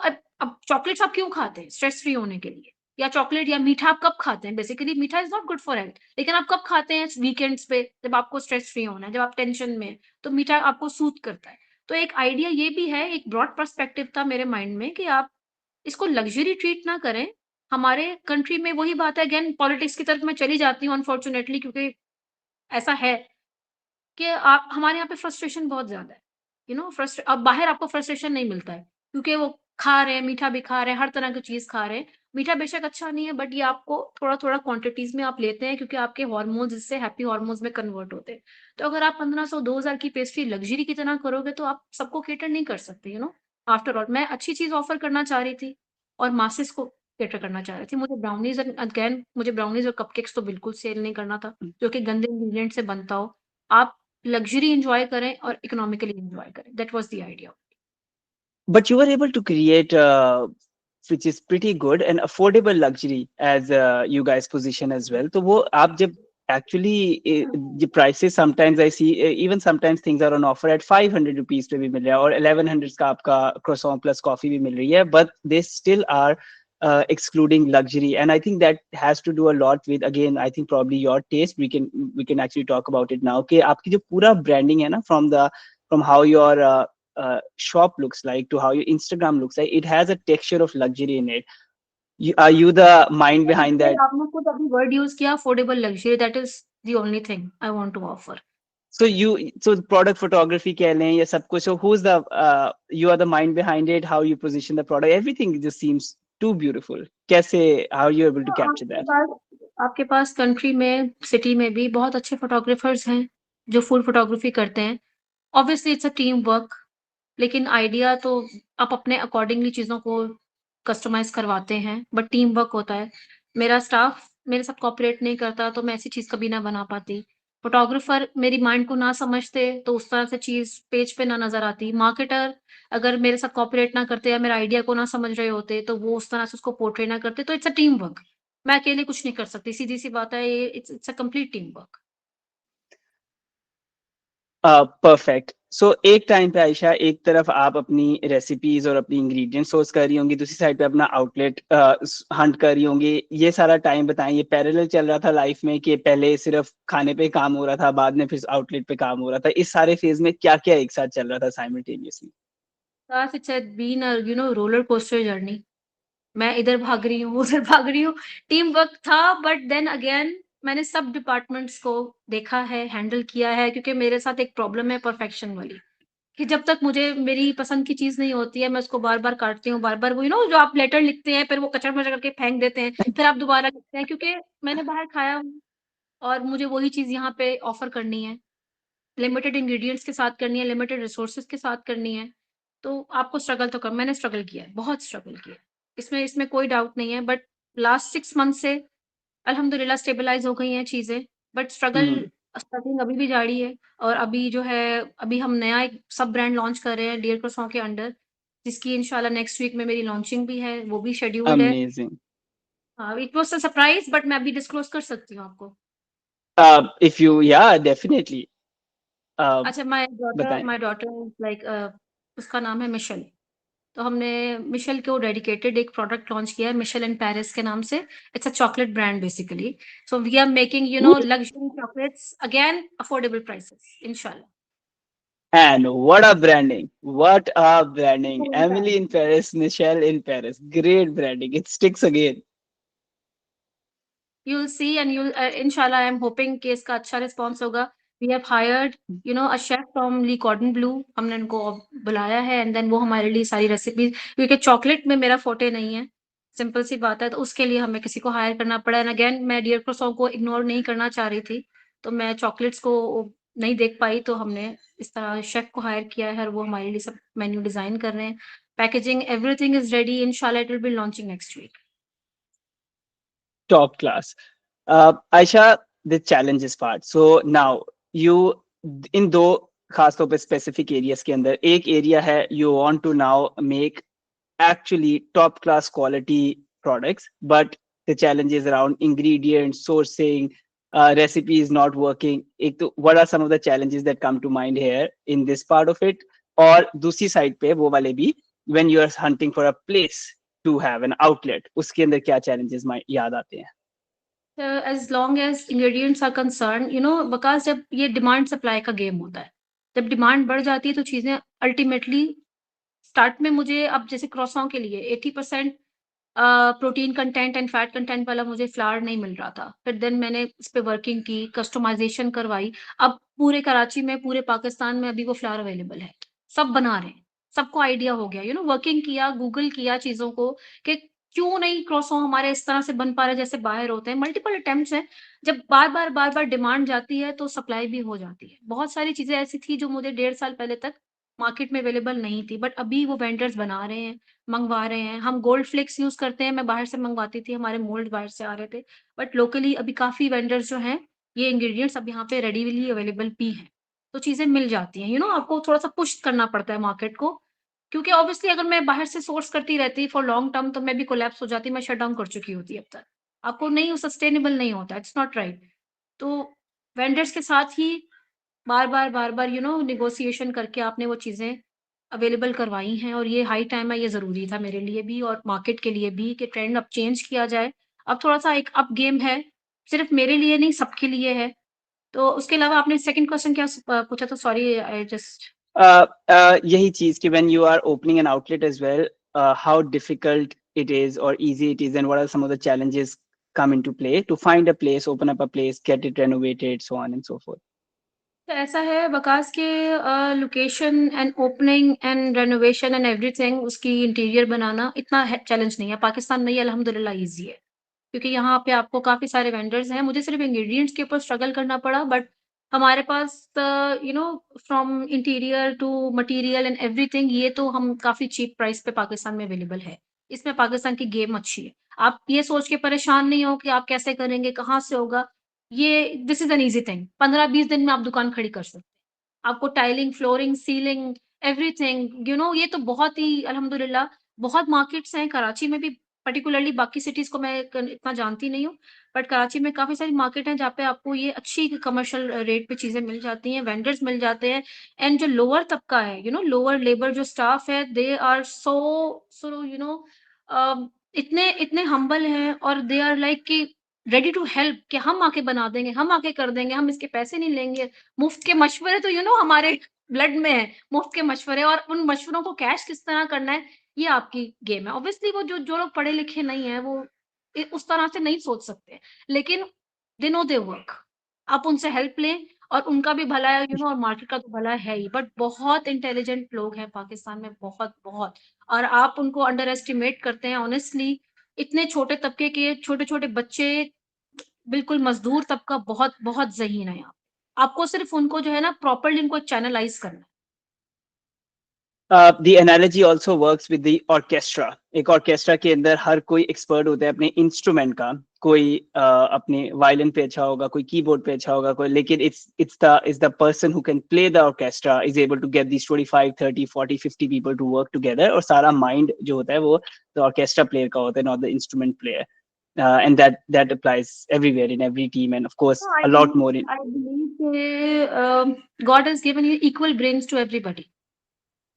अब चॉकलेट्स आप क्यों खाते हैं? स्ट्रेस फ्री होने के लिए या चॉकलेट या मीठा आप कब खाते हैं? बेसिकली मीठा is not good for health, लेकिन आप कब खाते हैं? वीकेंड्स पे जब आपको स्ट्रेस फ्री होना है, जब आप टेंशन में हैं, तो मीठा आपको सूद करता है। तो एक आइडिया ये भी है, एक ब्रॉड पर्सपेक्टिव था मेरे माइंड में कि आप इसको लग्ज़री ट्रीट ना करें। हमारे कंट्री में वही बात है, अगेन पॉलिटिक्स की तरफ मैं चली जाती हूँ अनफॉर्च्यूनेटली, क्योंकि ऐसा है कि आप हमारे यहाँ पे फ्रस्ट्रेशन बहुत ज़्यादा है। फ्रस्ट अब बाहर आपको फ्रस्ट्रेशन नहीं मिलता है, क्योंकि वो खा रहे हैं, मीठा भी खा रहे हैं, हर तरह की चीज़ खा रहे हैं। मीठा बेशक अच्छा नहीं है, बट ये आपको थोड़ा-थोड़ा क्वांटिटीज़ में आप लेते हैं क्योंकि आपके हार्मोन्स इससे हैप्पी हार्मोन्स में कन्वर्ट होते हैं। तो अगर आप 1500 2000 की पेस्ट्री लग्ज़री की तरह करोगे तो आप सबको कैटर नहीं कर सकते, आफ्टर ऑल मैं अच्छी चीज़ ऑफ़र करना चाह रही थी और मासेस को कैटर करना चाह रही थी। मुझे ब्राउनीज़ एंड अगेन मुझे ब्राउनीज़ और कपकेक्स तो बिल्कुल सेल नहीं करना था, जो कि गंदे इंग्रीडिएंट से बनता हो। आप लग्ज़री एन्जॉय करें और इकोनॉमिकली एन्जॉय करें। That was the idea. But you were able to create, which is pretty good and affordable luxury as you guys position as well. तो वो आप जब actually the prices sometimes I see even sometimes things are on offer at 500 rupees पे भी मिल रहा है और 1100 का आपका croissant plus coffee भी मिल रही है, but they still are excluding luxury, and I think that has to do a lot with, again, I think probably your taste. We can actually talk about it now कि आपकी जो पूरा branding है ना, from how your shop looks like to how your Instagram looks like, it has a texture of luxury in it. Are you the mind behind that? आपने खुद अभी word use किया affordable luxury, that is the only thing I want to offer. So product photography कह लें या सब कुछ, so who's the you are the mind behind it, how you position the product, everything just seems too beautiful. कैसे, how are you able to तो capture that? आपके पास country में, city में भी बहुत अच्छे फोटोग्राफर्स हैं, जो फूड फोटोग्राफी करते हैं। Obviously it's a team work, लेकिन आइडिया तो आप अपने अकॉर्डिंगली चीज़ों को कस्टमाइज़ करवाते हैं, बट टीम वर्क होता है। मेरा स्टाफ मेरे साथ कोऑपरेट नहीं करता, तो मैं ऐसी चीज़ कभी ना बना पाती। फोटोग्राफर मेरी माइंड को ना समझते, तो उस तरह से चीज़ पेज पे ना नज़र आती। मार्केटर अगर मेरे साथ कोऑपरेट ना करते या मेरे आइडिया को ना समझ रहे होते, तो वो उस तरह से उसको पोर्ट्रे ना करते, तो इट्स अ टीम वर्क। मैं अकेले कुछ नहीं कर सकती, सीधी-सी बात है ये, it's it's a complete team work. Perfect. So एक टाइम पे आयशा, एक तरफ आप अपनी रेसिपीज और अपनी इंग्रेडिएंट सोर्स कर रही होंगी, दूसरी साइड पे अपना आउटलेट हंट कर रही होंगी। ये सारा टाइम बताएं, ये पैरेलल चल रहा था लाइफ में कि पहले सिर्फ खाने पे काम हो रहा था, बाद में फिर आउटलेट पे काम हो रहा था? इस सारे फेज में क्या क्या एक साथ चल रहा था simultaneously? Thus it's had been a roller coaster journey. मैं इधर भाग रही हूँ, उधर भाग रही हूँ। टीम वर्क था, बट देन अगेन मैंने सब डिपार्टमेंट्स को देखा है, हैंडल किया है, क्योंकि मेरे साथ एक प्रॉब्लम है परफेक्शन वाली, कि जब तक मुझे मेरी पसंद की चीज़ नहीं होती है, मैं उसको बार-बार काटती हूँ, बार-बार वो जो आप लेटर लिखते हैं, फिर वो कचर-मचर करके फेंक देते हैं, फिर आप दोबारा लिखते हैं, क्योंकि मैंने बाहर खाया हूँ और मुझे वही चीज़ यहाँ पे ऑफ़र करनी है। लिमिटेड इंग्रीडिएंट्स के साथ करनी है, लिमिटेड रिसोर्सेज़ के साथ करनी है, तो आपको स्ट्रगल तो कर मैंने स्ट्रगल किया है, बहुत स्ट्रगल किया है। इसमें कोई डाउट नहीं है, बट लास्ट 6 मंथ से अल्हम्दुलिल्लाह स्टेबलाइज़ हो गई हैं चीज़ें, बट हम्म। स्ट्रगलिंग अभी भी जारी है। और अभी जो है, अभी हम नया एक सब ब्रांड लॉन्च कर रहे हैं डियर croissant के अंडर, जिसकी इंशाल्लाह नेक्स्ट वीक में मेरी लॉन्चिंग भी है, वो भी शेड्यूल्ड है। अमेजिंग। हाँ, it was a surprise, but मैं अभी डिस्क्लोज़ कर सकती हूँ आपको। इफ यू, या डेफिनेटली। अच्छा, माय डॉटर बताएं। माय डॉटर लाइक उसका नाम है मिशेल। तो हमने मिशेल को डेडिकेटेड एक प्रोडक्ट लॉन्च किया है, मिशेल इन पेरिस के नाम से। It's a chocolate brand basically. So we are making luxury chocolates again affordable prices इंशाल्लाह। And what a branding, Emily in Paris, Michelle in Paris, great branding, it sticks again. You'll see and you'll inshallah I'm hoping कि इसका अच्छा response होगा। We have hired a chef from Lee Cordon Bleu। हमने उनको बुलाया है and then वो हमारे लिए सारी रेसिपीज, क्योंकि चॉकलेट में मेरा फोटे नहीं है, सिंपल सी बात है। तो उसके लिए हमें किसी को हायर करना पड़ा। एंड अगेन मैं डियर क्रोसॉन को इग्नोर नहीं करना चाह रही थी, तो मैं चॉकलेट्स को नहीं देख पाई, तो हमने इस तरह शेफ को हायर किया है और वो हमारे लिए सब मेन्यू डिजाइन कर रहे हैं। पैकेजिंग एवरीथिंग इज रेडी, इंशाल्लाह it will be launching next week. Top class. Aisha, the challenges part. So now you in दो खास तौर पे specific areas के अंदर एक area है you want to now make actually top class quality products, but the challenges around ingredients, sourcing, recipes not working. एक तो what are some of the challenges that come to mind here in this part of it? और दूसरी side पे वो वाले भी when you are hunting for a place to have an outlet, उसके अंदर क्या challenges याद आते हैं? As long as ingredients are concern because जब ये डिमांड सप्लाई का गेम होता है, जब डिमांड बढ़ जाती है तो चीजें अल्टीमेटली स्टार्ट में मुझे अब जैसे क्रॉसों के लिए 80% protein content and fat content वाला मुझे फ्लावर नहीं मिल रहा था। फिर देन मैंने इस पे वर्किंग की, कस्टमाइजेशन करवाई। अब पूरे कराची में, पूरे पाकिस्तान में अभी वो फ्लावर अवेलेबल है, सब बना रहे हैं, सबको आइडिया हो गया। वर्किंग किया, गूगल किया चीजों को कि क्यों नहीं क्रॉसों हमारे इस तरह से बन पा रहे जैसे बाहर होते हैं। मल्टीपल अटेम्प्ट्स हैं। जब बार बार डिमांड जाती है तो सप्लाई भी हो जाती है। बहुत सारी चीजें ऐसी थी जो मुझे 1.5 साल पहले तक मार्केट में अवेलेबल नहीं थी, बट अभी वो वेंडर्स बना रहे हैं, मंगवा रहे हैं। हम गोल्ड फ्लेक्स यूज़ करते हैं, मैं बाहर से मंगवाती थी, हमारे मोल्ड बाहर से आ रहे थे। बट लोकली अभी काफ़ी वेंडर्स जो हैं, ये इंग्रीडिएंट्स अब यहाँ पे रेडीली अवेलेबल भी हैं। तो चीज़ें मिल जाती हैं। आपको थोड़ा-सा पुश करना पड़ता है मार्केट को, क्योंकि ऑब्वियसली अगर मैं बाहर से सोर्स करती रहती फॉर लॉन्ग टर्म तो मैं भी कोलैप्स हो जाती, मैं शट डाउन कर चुकी होती अब तक। आपको नहीं सस्टेनेबल नहीं होता, इट्स नॉट राइट। तो वेंडर्स के साथ ही बार-बार नेगोशिएशन करके आपने वो चीज़ें अवेलेबल करवाई हैं, और ये हाई टाइम है, ये ज़रूरी था मेरे लिए भी और मार्केट के लिए भी कि ट्रेंड अब चेंज किया जाए। अब थोड़ा-सा एक अप गेम है, सिर्फ़ मेरे लिए नहीं सबके लिए है। तो उसके अलावा आपने सेकंड क्वेश्चन क्या पूछा था? सॉरी आई जस्ट यही चीज कि when you are opening an outlet as well, how difficult it is or easy it is, and what are some of the challenges come into play to find a place, open up a place, get it renovated, so on and so forth. तो ऐसा है वकास के location and opening and renovation and everything, उसकी interior बनाना इतना challenge नहीं है। पाकिस्तान में ये अल्हम्दुलिल्लाह ईज़ी है, क्योंकि यहाँ पे आपको काफ़ी सारे वेंडर्स हैं। मुझे सिर्फ इंग्रीडिएंट्स के ऊपर स्ट्रगल करना पड़ा, बट हमारे पास from interior to material and everything, ये तो हम काफ़ी चीप प्राइस पे पाकिस्तान में अवेलेबल है। इसमें पाकिस्तान की गेम अच्छी है। आप ये सोच के परेशान नहीं हो कि आप कैसे करेंगे, कहाँ से होगा। ये this is an easy thing. 15-20 दिन में आप दुकान खड़ी कर सकते हैं। आपको टाइलिंग, फ्लोरिंग, सीलिंग, एवरीथिंग ये तो बहुत ही अल्हम्दुलिल्लाह बहुत मार्केट्स हैं कराची में भी। पर्टिकुलरली बाकी सिटीज़ को मैं इतना जानती नहीं हूँ, बट कराची में काफ़ी सारी मार्केट हैं जहाँ पे आपको ये अच्छी कमर्शियल रेट पे चीज़ें मिल जाती हैं, वेंडर्स मिल जाते हैं। एंड जो लोअर तबका है, लोअर लेबर जो स्टाफ है, दे आर सो इतने इतने हम्बल हैं, और दे आर लाइक कि रेडी टू हेल्प कि हम आके बना देंगे, हम आके कर देंगे, हम इसके पैसे नहीं लेंगे। मुफ्त के मशवरे तो हमारे ब्लड में है, मुफ्त के मशवरे, और उन मशवरों को कैश किस तरह करना है, ये आपकी गेम है। ऑब्वियसली वो जो जो लोग पढ़े लिखे नहीं हैं, वो उस तरह से नहीं सोच सकते, लेकिन दे नो देयर वर्क। आप उनसे हेल्प लें, और उनका भी भला है, और मार्केट का तो भला है ही। बट बहुत इंटेलिजेंट लोग हैं पाकिस्तान में, बहुत बहुत। और आप उनको अंडर एस्टिमेट करते हैं ऑनेस्टली। इतने छोटे तबके के छोटे छोटे बच्चे, बिल्कुल मजदूर तबका बहुत बहुत ज़हीन है यहाँ। आपको सिर्फ उनको जो है ना प्रॉपर्ली उनको चैनलाइज करना है। The analogy also works with the orchestra. एक orchestra के अंदर हर कोई expert होता है अपने इंस्ट्रूमेंट का। कोई अपने वायलिन पे अच्छा होगा, कोई कीबोर्ड पे अच्छा होगा, कोई, लेकिन it's the person who can play the orchestra is able to get these 25 30 40 50 people to work together, और सारा mind जो होता है वो the orchestra player का होता है, not the instrument player. and that applies everywhere in every team, and of course No, a lot more in. I believe God has given you equal brains to everybody.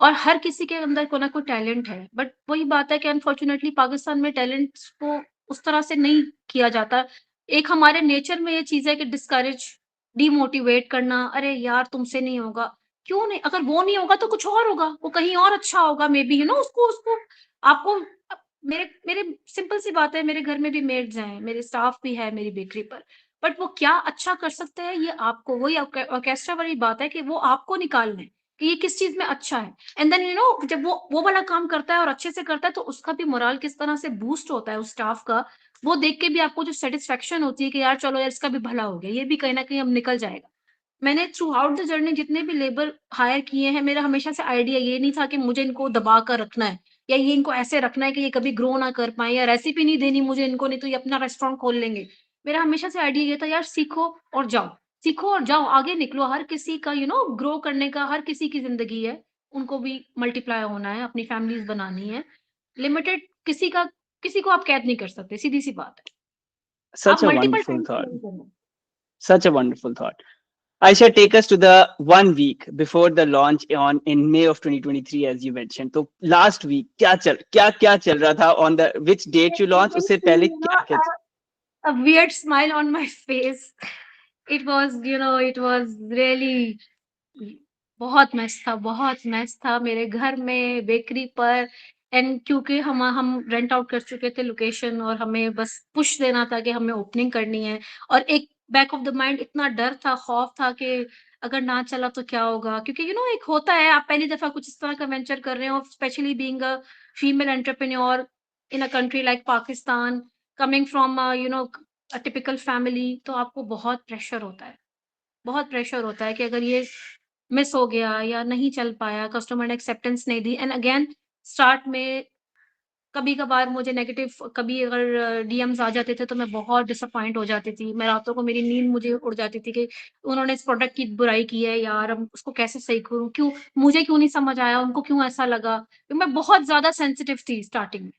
और हर किसी के अंदर कोई ना कोई टैलेंट है। बट वही बात है कि अनफॉर्च्युनेटली पाकिस्तान में टैलेंट्स को उस तरह से नहीं किया जाता। एक हमारे नेचर में ये चीज़ है कि डिस्करेज, डिमोटिवेट करना, "अरे यार! तुमसे नहीं होगा।" क्यों नहीं? अगर वो नहीं होगा तो कुछ और होगा, वो कहीं और अच्छा होगा मेबी उसको उसको आपको मेरे मेरे सिंपल सी बात है, मेरे घर में भी मेड्स हैं, मेरे स्टाफ भी है मेरी बेकरी पर। बट वो क्या अच्छा कर सकते हैं ये आपको वही ऑर्केस्ट्रा वाली बात है कि वो आपको निकालना है, कि ये किस चीज़ में अच्छा है। एंड देन जब वो वाला काम करता है और अच्छे से करता है तो उसका भी मोरल किस तरह से बूस्ट होता है उस स्टाफ का, वो देख के भी आपको जो सैटिस्फैक्शन होती है कि यार चलो यार इसका भी भला हो गया, ये भी कहीं न कहीं अब निकल जाएगा। मैंने थ्रू आउट द जर्नी जितने भी लेबर हायर किए हैं, मेरा हमेशा से आइडिया ये नहीं था कि मुझे इनको दबा कर रखना है या ये इनको ऐसे रखना है कि ये कभी ग्रो ना कर पाएँ या रेसिपी नहीं देनी मुझे इनको नहीं तो ये अपना रेस्टोरेंट खोल लेंगे। मेरा हमेशा से आइडिया ये था यार सीखो और जाओ, सीखो और जाओ, आगे निकलो। हर किसी का ग्रो करने का हर किसी की ज़िंदगी है। उनको भी मल्टीप्लाई होना है, अपनी फैमिलीज़ बनानी है। लिमिटेड किसी को आप कैद नहीं कर सकते, सीधी-सी बात है। आप Such a multiple wonderful times thought. Try करो। Such a wonderful thought. Aisha, take us to the 1 week before the launch on in May of 2023, as you mentioned. So last week, क्या चल रहा था on the which date you launched? उससे पहले क्या A weird smile on my face. It was really बहुत mess था मेरे घर में, बेकरी पर एंड क्योंकि हम रेंट आउट कर चुके थे लोकेशन और हमें बस पुश देना था कि हमें ओपनिंग करनी है और एक बैक ऑफ द माइंड इतना डर था, खौफ था कि अगर ना चला तो क्या होगा? क्योंकि एक होता है आप पहली दफ़ा कुछ इस तरह का वेंचर कर रहे हो, specially being a female entrepreneur in a country like Pakistan, coming from a typical family तो आपको बहुत प्रेशर होता है। बहुत प्रेशर होता है कि अगर ये मिस हो गया या नहीं चल पाया, कस्टमर ने एक्सेप्टेंस नहीं दी एंड अगेन स्टार्ट में कभी-कभार मुझे नेगेटिव कभी अगर डीएम्स आ जाते थे तो मैं बहुत डिसअपॉइंट हो जाती थी। मैं रातों को मेरी नींद मुझे उड़ जाती थी कि उन्होंने इस प्रोडक्ट की बुराई की है यार, अब उसको कैसे सही करूँ? मुझे क्यों नहीं समझ आया? उनको क्यों ऐसा लगा? तो मैं बहुत ज़्यादा सेंसिटिव थी स्टार्टिंग में।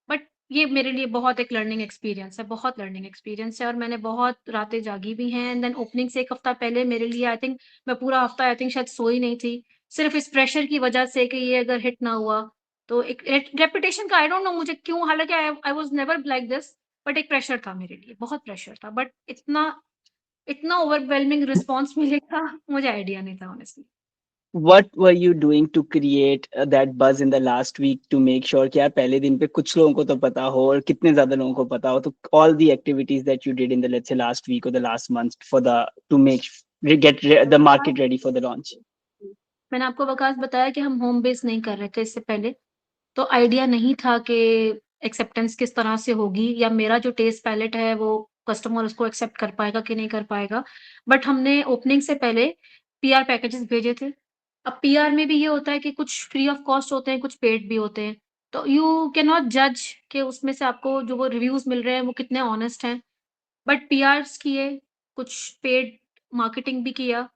बट ये मेरे लिए बहुत एक लर्निंग एक्सपीरियंस है, बहुत लर्निंग एक्सपीरियंस है और मैंने बहुत रातें जागी भी हैं एंड देन ओपनिंग से 1 हफ्ता पहले मेरे लिए आई थिंक मैं पूरा हफ्ता आई थिंक शायद सोई नहीं थी। सिर्फ़ इस प्रेशर की वजह से कि ये अगर हिट ना हुआ, तो एक रेपुटेशन का आई डोंट नो मुझे क्यों हालाँकि I I was never like this but एक प्रेशर था मेरे लिए, बहुत प्रेशर था। बट इतना इतना ओवरवेलमिंग रिस्पॉन्स मिलेगा मुझे आइडिया नहीं था honestly. what were you doing to create that buzz in the last week to make sure कि यार पहले दिन पे कुछ लोगों को तो पता हो और कितने ज्यादा लोगों को पता हो, तो all the activities that you did in the, let's say, last week or the last month for the to make the market ready for the launch. मैंने आपको वकास बताया कि हम होम बेस नहीं कर रहे थे इससे पहले। तो आइडिया नहीं था कि एक्सेप्टेंस किस तरह से होगी या मेरा जो टेस्ट पैलेट है वो कस्टमर उसको एक्सेप्ट कर पाएगा कि नहीं कर पाएगा। बट हमने ओपनिंग से पहले पीआर पैकेजेस भेजे थे। अब पीआर में भी ये होता है कि कुछ फ्री ऑफ कॉस्ट होते हैं, कुछ पेड भी होते हैं। तो यू कैन नॉट जज कि उसमें से आपको जो वो रिव्यूज़ मिल रहे हैं वो कितने ऑनेस्ट हैं। बट पीआर्स किए, कुछ पेड मार्केटिंग भी किया।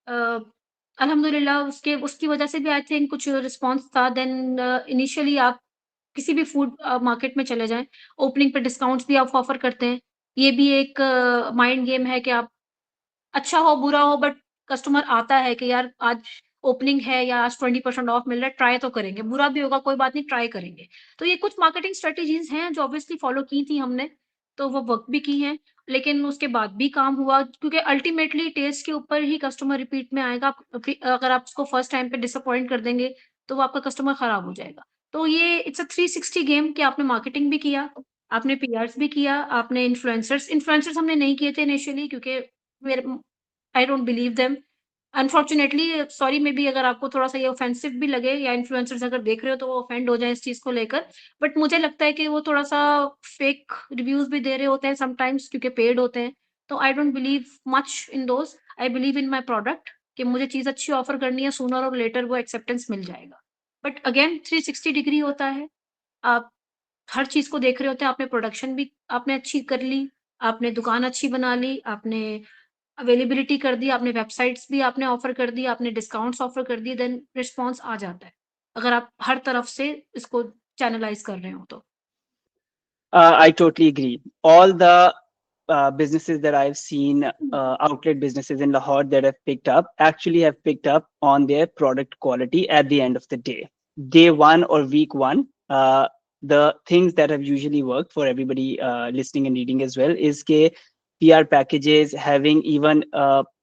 अ, अल्हम्दुलिल्लाह उसके उसकी वजह से भी आई थिंक कुछ रिस्पॉन्स था देन इनिशियली आप किसी भी फूड मार्केट में चले जाएँ, ओपनिंग पे डिस्काउंट्स भी आप ऑफ़र करते हैं। ये भी एक माइंड गेम है कि आप अच्छा हो, बुरा हो बट कस्टमर आता है कि यार आज ओपनिंग है या आज 20% ऑफ मिल रहा है, ट्राई तो करेंगे। बुरा भी होगा कोई बात नहीं, ट्राई करेंगे। तो ये कुछ मार्केटिंग स्ट्रैटेजीज़ हैं जो ऑब्वियसली फ़ॉलो की थी हमने, तो वो वर्क भी की हैं। लेकिन उसके बाद भी काम हुआ क्योंकि अल्टीमेटली टेस्ट के ऊपर ही कस्टमर रिपीट में आएगा। अगर आप उसको फर्स्ट टाइम पे डिसअपॉइंट कर देंगे, तो वो आपका कस्टमर खराब हो जाएगा। तो ये इट्स अ 360 गेम कि आपने मार्केटिंग भी किया, आपने पीआर्स भी किया, आपने इन्फ्लुएंसर्स इन्फ्लुएंसर्स हमने नहीं किए थे इनिशियली क्योंकि मेरे I don't believe them. Unfortunately sorry may be अगर आपको थोड़ा-सा ये ऑफेंसिव भी लगे या इन्फ्लुएंसर्स अगर देख रहे हो तो वो ऑफेंड हो जाएँ इस चीज़ को लेकर। बट मुझे लगता है कि वो थोड़ा-सा फेक रिव्यूज़ भी दे रहे होते हैं समटाइम्स क्योंकि पेड होते हैं। तो I don't believe much in those. I believe in my product कि मुझे चीज़ अच्छी ऑफर करनी है, सूनर और लेटर वो एक्सेप्टेंस मिल जाएगा। बट अगेन 360 डिग्री होता है। आप हर चीज़ को देख रहे होते हैं, आपने प्रोडक्शन भी आपने अच्छी कर ली, आपने दुकान अच्छी बना ली, आपने अवेलेबिलिटी कर दी, आपने वेबसाइट्स भी आपने ऑफ़र कर दी, आपने डिस्काउंट्स ऑफ़र कर दिए, देन रिस्पॉन्स आ जाता है। अगर आप हर तरफ से इसको चैनलाइज़ कर रहे हो तो। I totally agree. All the businesses that I've seen, outlet businesses in Lahore that have picked up, actually have picked up on their product quality at the end of the day. Day one or week one, the things that have usually worked for everybody listening and reading as well is ke PR packages having even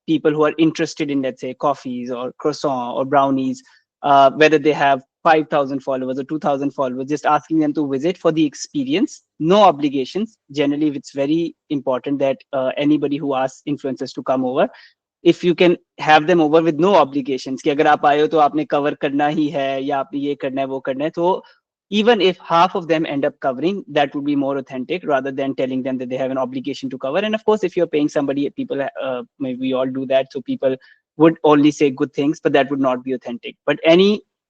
people who are interested in, let's say, coffees or croissant or brownies, whether they have 5,000 followers or 2,000 followers, just asking them to visit for the experience, no obligations. Generally, it's very important that anybody who asks influencers to come over, if you can have them over with no obligations, कि अगर आप आए हो तो आपने cover करना ही है या आपने ये करना है वो करना है, तो even if half of them end up covering, that would be more authentic rather than telling them that they have an obligation to cover. And of course, if you're paying somebody, people, maybe we all do that, so people would only say good things, but that would not be authentic. But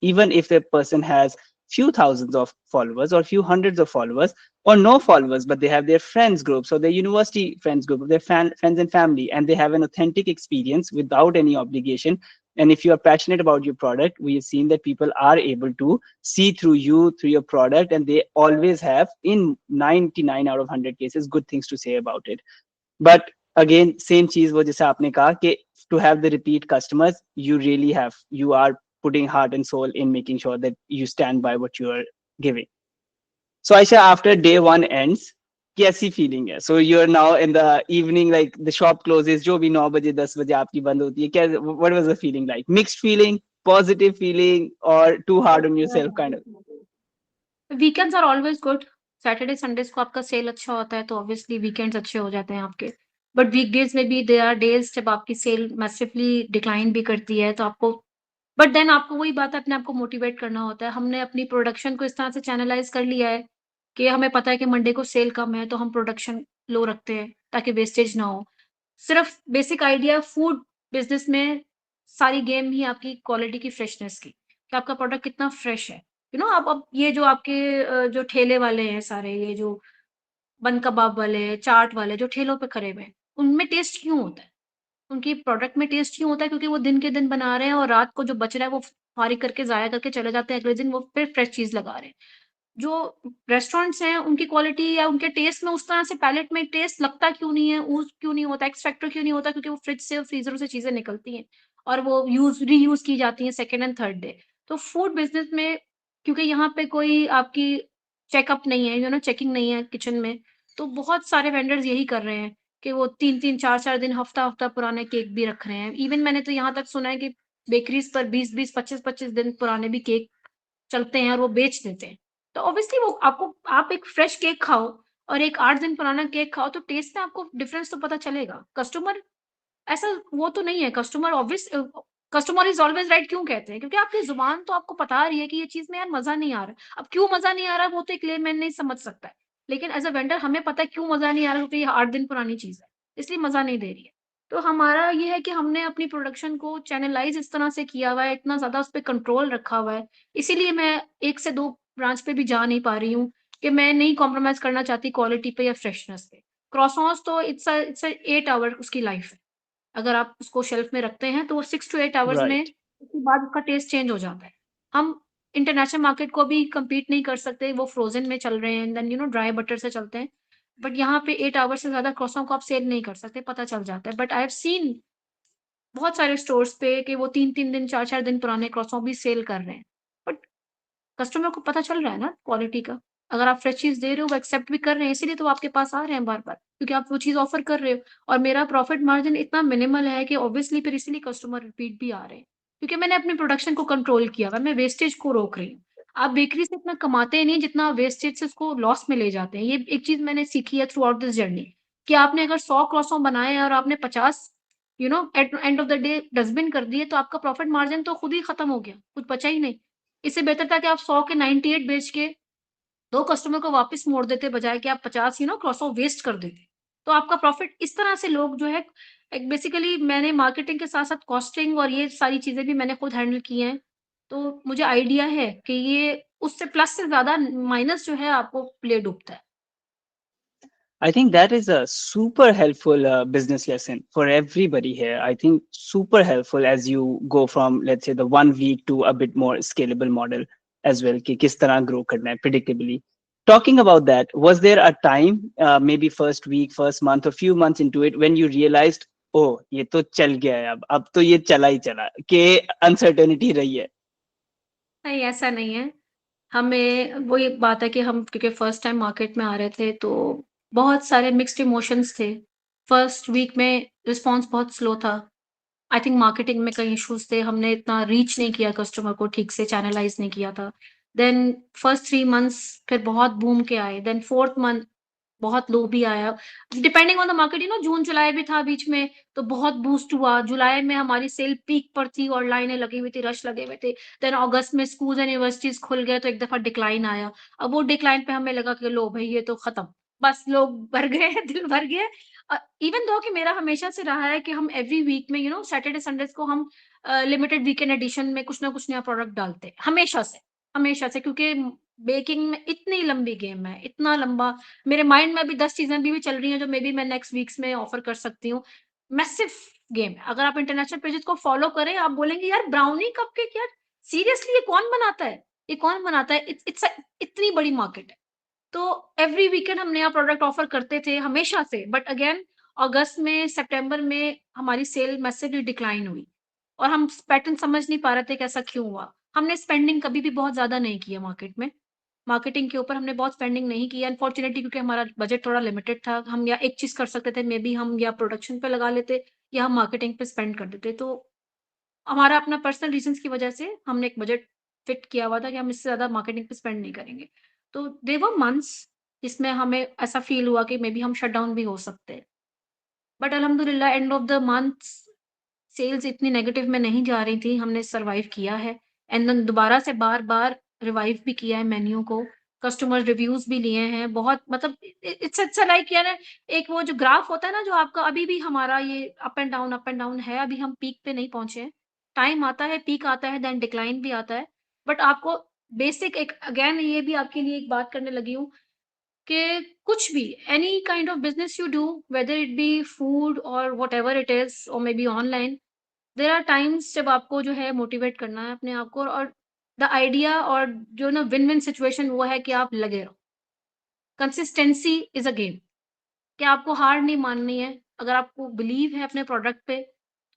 even if a person has few thousands of followers or few hundreds of followers or no followers, but they have their friends groups or their university friends group, their friends and family, and they have an authentic experience without any obligation. And if you are passionate about your product, we have seen that people are able to see through you, through your product, and they always have, in 99 out of 100 cases, good things to say about it. But again, same चीज वो जैसे आपने कहा कि to have the repeat customers, you are putting heart and soul in making sure that you stand by what you are giving. So Aisha, after day one ends, कैसी feeling है? So you're now in the evening, like the shop closes, जो भी 9 बजे 10 बजे आपकी बंद होती है, what was the feeling like? Mixed feeling, positive feeling, or too hard on yourself kind of? Weekends are always good. Saturday Sundays को आपका सेल अच्छा होता है तो ऑब्वियसली वीकेंड्स अच्छे हो जाते हैं आपके। बट वीकडेज में भी देयर आर डेज जब आपकी सेल मैसिवली डिक्लाइन भी करती है तो आपको, बट देन आपको वही बात अपने आप को मोटिवेट करना होता है। हमने अपनी प्रोडक्शन को इस तरह से चैनलाइज कर लिया है कि हमें पता है कि मंडे को सेल कम है तो हम प्रोडक्शन लो रखते हैं ताकि वेस्टेज ना हो। सिर्फ बेसिक आइडिया फूड बिजनेस में सारी गेम ही आपकी क्वालिटी की फ्रेशनेस की, कि आपका प्रोडक्ट कितना फ्रेश है। अब ये जो आपके जो ठेले वाले हैं सारे, ये जो बन कबाब वाले, चाट वाले जो ठेलों पे खड़े हुए हैं, उनमें टेस्ट क्यों होता है? उनकी प्रोडक्ट में टेस्ट क्यों होता है? क्योंकि वो दिन के दिन बना रहे हैं और रात को जो बच रहा है वो फारिग करके ज़ाया करके चले जाते हैं, अगले दिन वो फिर फ्रेश चीज़ लगा रहे हैं। जो रेस्टोरेंट्स हैं उनकी क्वालिटी या उनके टेस्ट में उस तरह से पैलेट में टेस्ट लगता क्यों नहीं है, ऊज़ क्यों नहीं होता, एक्स फैक्टर क्यों नहीं होता? क्योंकि वो फ्रिज से और फ्रीज़रों से चीज़ें निकलती हैं और वो रीयूज़ की जाती हैं सेकंड एंड थर्ड डे। तो फूड बिज़नेस में क्योंकि यहाँ पे कोई आपकी चेकअप नहीं है, चेकिंग नहीं है किचन में, तो बहुत सारे वेंडर्स यही कर रहे हैं कि वो 3-3 4-4 दिन, हफ्ता-हफ्ता पुराने केक भी रख रहे हैं। इवन मैंने तो यहाँ तक सुना है कि बेकरीज़ पर 20-20 25-25 दिन पुराने भी केक चलते हैं और वो बेच देते हैं। तो ऑब्वियसली वो आपको, आप एक फ्रेश केक खाओ और एक 8 दिन पुराना केक खाओ तो टेस्ट में आपको डिफरेंस तो पता चलेगा। कस्टमर ऐसा वो तो नहीं है, कस्टमर इज़ ऑलवेज़ राइट क्यों कहते हैं? क्योंकि आपकी ज़ुबान तो आपको बता रही है कि ये चीज़ में यार मज़ा नहीं आ रहा। अब क्यों मज़ा नहीं आ रहा वो तो एक लेमैन नहीं समझ सकता है। लेकिन एज़ अ वेंडर हमें पता है क्यों मज़ा नहीं आ रहा, क्योंकि ये 8 दिन पुरानी चीज़ है, इसलिए मज़ा नहीं दे रही है। तो हमारा ये है कि हमने अपनी प्रोडक्शन को चैनलाइज़ इस तरह से किया हुआ है, इतना ज़्यादा उस पे कंट्रोल रखा हुआ है, इसीलिए मैं 1 से 2 ब्रांच पे भी जा नहीं पा रही हूँ कि मैं नहीं कॉम्प्रोमाइज़ करना चाहती क्वालिटी पे या फ्रेशनेस पे। क्रॉissants तो इट्स अ 8 आवर उसकी लाइफ़ है। अगर आप उसको शेल्फ में रखते हैं तो वो 6 टू 8 आवर्स में Right. उसके बाद उसका टेस्ट चेंज हो जाता है। हम इंटरनेशनल मार्केट को भी कम्पीट नहीं कर सकते, वो फ्रोज़न में चल रहे हैं, देन ड्राई बटर से चलते हैं। बट यहाँ पे 8 आवर्स से ज़्यादा क्रॉसों को आप सेल नहीं कर सकते, पता चल जाता है। बट आई हैव सीन बहुत सारे स्टोर्स पे कि वो 3-3 दिन, 4-4 दिन पुराने क्रॉसों भी सेल कर रहे हैं। बट कस्टमर को पता चल रहा है ना क्वालिटी का। अगर आप फ्रेश चीज़ दे रहे हो, वो एक्सेप्ट भी कर रहे हैं, इसीलिए तो वो आपके पास आ रहे हैं बार-बार, क्योंकि आप वो चीज़ ऑफ़र कर रहे हो और मेरा प्रॉफ़िट मार्जिन इतना मिनिमल है कि ऑब्वियसली फिर इसीलिए कस्टमर रिपीट भी आ रहे हैं। क्योंकि मैंने अपनी प्रोडक्शन को कंट्रोल किया हुआ है, मैं वेस्टेज को रोक रही हूँ। आप बेकरी से इतना कमाते नहीं जितना आप वेस्टेज से उसको लॉस में ले जाते हैं। ये एक चीज़ मैंने सीखी है थ्रू आउट दिस जर्नी कि आपने अगर 100 क्रॉसों बनाए हैं और आपने 50 at end of the day dustbin कर दिए, तो आपका प्रॉफ़िट मार्जिन तो खुद ही खत्म हो गया, कुछ बचा ही नहीं। इससे बेहतर था कि आप 100 के 98 बेच के 2 कस्टमर को वापस मोड़ देते बजाए कि आप 50 क्रॉसओवर वेस्ट कर देते। तो आपका प्रॉफिट इस तरह से लोग जो है, एक बेसिकली मैंने मार्केटिंग के साथ-साथ कॉस्टिंग और ये सारी चीज़ें भी मैंने खुद हैंडल की हैं। तो मुझे आइडिया है कि ये उससे प्लस से ज़्यादा माइनस जो है आपको प्ले डूबता है। I think that is a super helpful business lesson for everybody here. I think super helpful as you go from, let's say, the 1 week to a bit more scalable model as well. कि किस तरह grow करना है predictably. Talking about that, was there a time, maybe first week, first month, or few months into it, when you realized, oh, ये तो चल गया है, अब तो ये चला ही चला, कि uncertainty रही है? नहीं, ऐसा नहीं है। हमें वही बात है कि हम क्योंकि फर्स्ट टाइम मार्केट में आ रहे थे, तो बहुत सारे मिक्स्ड इमोशंस थे। फर्स्ट वीक में रिस्पॉन्स बहुत स्लो था। आई थिंक मार्केटिंग में कई इश्यूज़ थे, हमने इतना रीच नहीं किया कस्टमर को, ठीक से चैनलाइज़ नहीं किया था। देन फर्स्ट 3 मंथ्स फिर बहुत बूम के आए, देन 4th मंथ बहुत लो भी आया। डिपेंडिंग ऑन द मार्केट, जून जुलाई भी था बीच में, तो बहुत बूस्ट हुआ। जुलाई में हमारी सेल पीक पर थी और लाइनें लगी हुई थी, रश लगे हुए थे। देन अगस्त में स्कूल्स एंड यूनिवर्सिटीज़ खुल गए, तो एक दफ़ा डिक्लाइन आया। अब वो डिक्लाइन पे हमें लगा कि लो भई ये तो खत्म। बस लोग भर गए हैं, दिल भर गया है। इवन दो कि मेरा हमेशा से रहा है कि हम एवरी वीक में सैटरडे संडेज़ को हम लिमिटेड वीकेंड एडिशन में कुछ ना कुछ नया प्रोडक्ट डालते हैं, हमेशा से क्योंकि बेकिंग में इतनी लंबी गेम है, इतना लंबा। मेरे माइंड में अभी 10 चीज़ें अभी भी चल रही हैं जो मेबी मैं नेक्स्ट वीक्स में ऑफर कर सकती हूँ। मैसिव गेम है। अगर आप इंटरनेशनल पेजेज़ को फॉलो करें, आप बोलेंगे यार ब्राउनी कपकेक यार सीरियसली ये कौन बनाता है? ये कौन बनाता है? इट्स इतनी बड़ी मार्केट है। तो एवरी वीकेंड हम नया प्रोडक्ट ऑफर करते थे हमेशा से, बट अगेन अगस्त में, सितंबर में हमारी सेल मैसिवली डिक्लाइन हुई और हम पैटर्न समझ नहीं पा रहे थे कि ऐसा क्यों हुआ। हमने स्पेंडिंग कभी भी बहुत ज़्यादा नहीं किया मार्केट में। मार्केटिंग के ऊपर हमने बहुत स्पेंडिंग नहीं की अनफॉर्च्युनेटली क्योंकि हमारा बजट थोड़ा लिमिटेड था। हम या एक चीज़ कर सकते थे, मेबी हम या प्रोडक्शन पे लगा लेते या हम मार्केटिंग पे स्पेंड कर देते। तो हमारा अपना पर्सनल रीज़न्स की वजह से हमने एक बजट फिट किया हुआ था कि हम इससे ज़्यादा मार्केटिंग पे स्पेंड नहीं करेंगे। तो देयर वर मंथ्स जिसमें हमें ऐसा फ़ील हुआ कि मेबी हम शट डाउन भी हो सकते हैं। बट अल्हम्दुलिल्लाह end of the month sales इतनी नेगेटिव में नहीं जा रही थी, हमने सर्वाइव किया है एंड देन दोबारा से बार-बार रिवाइव भी किया है मेन्यू को, कस्टमर रिव्यूज़ भी लिए हैं, बहुत मतलब इट्स लाइक यार एक वो जो ग्राफ होता है ना जो आपका अभी भी हमारा ये अप एंड डाउन है, अभी हम पीक पे नहीं पहुँचे हैं। टाइम आता है, पीक आता है, देन डिक्लाइन भी आता है, बट आपको बेसिक एक अगेन ये भी आपके लिए एक बात करने लगी हूँ कि कुछ भी any kind of business you do whether it be food or whatever it is or maybe online there are times जब आपको जो है मोटिवेट करना है अपने आप को और द आइडिया और जो ना विन विन सिचुएशन वो है कि आप लगे रहो। कंसिस्टेंसी इज अ गेम कि आपको हार नहीं माननी है। अगर आपको बिलीव है अपने प्रोडक्ट पे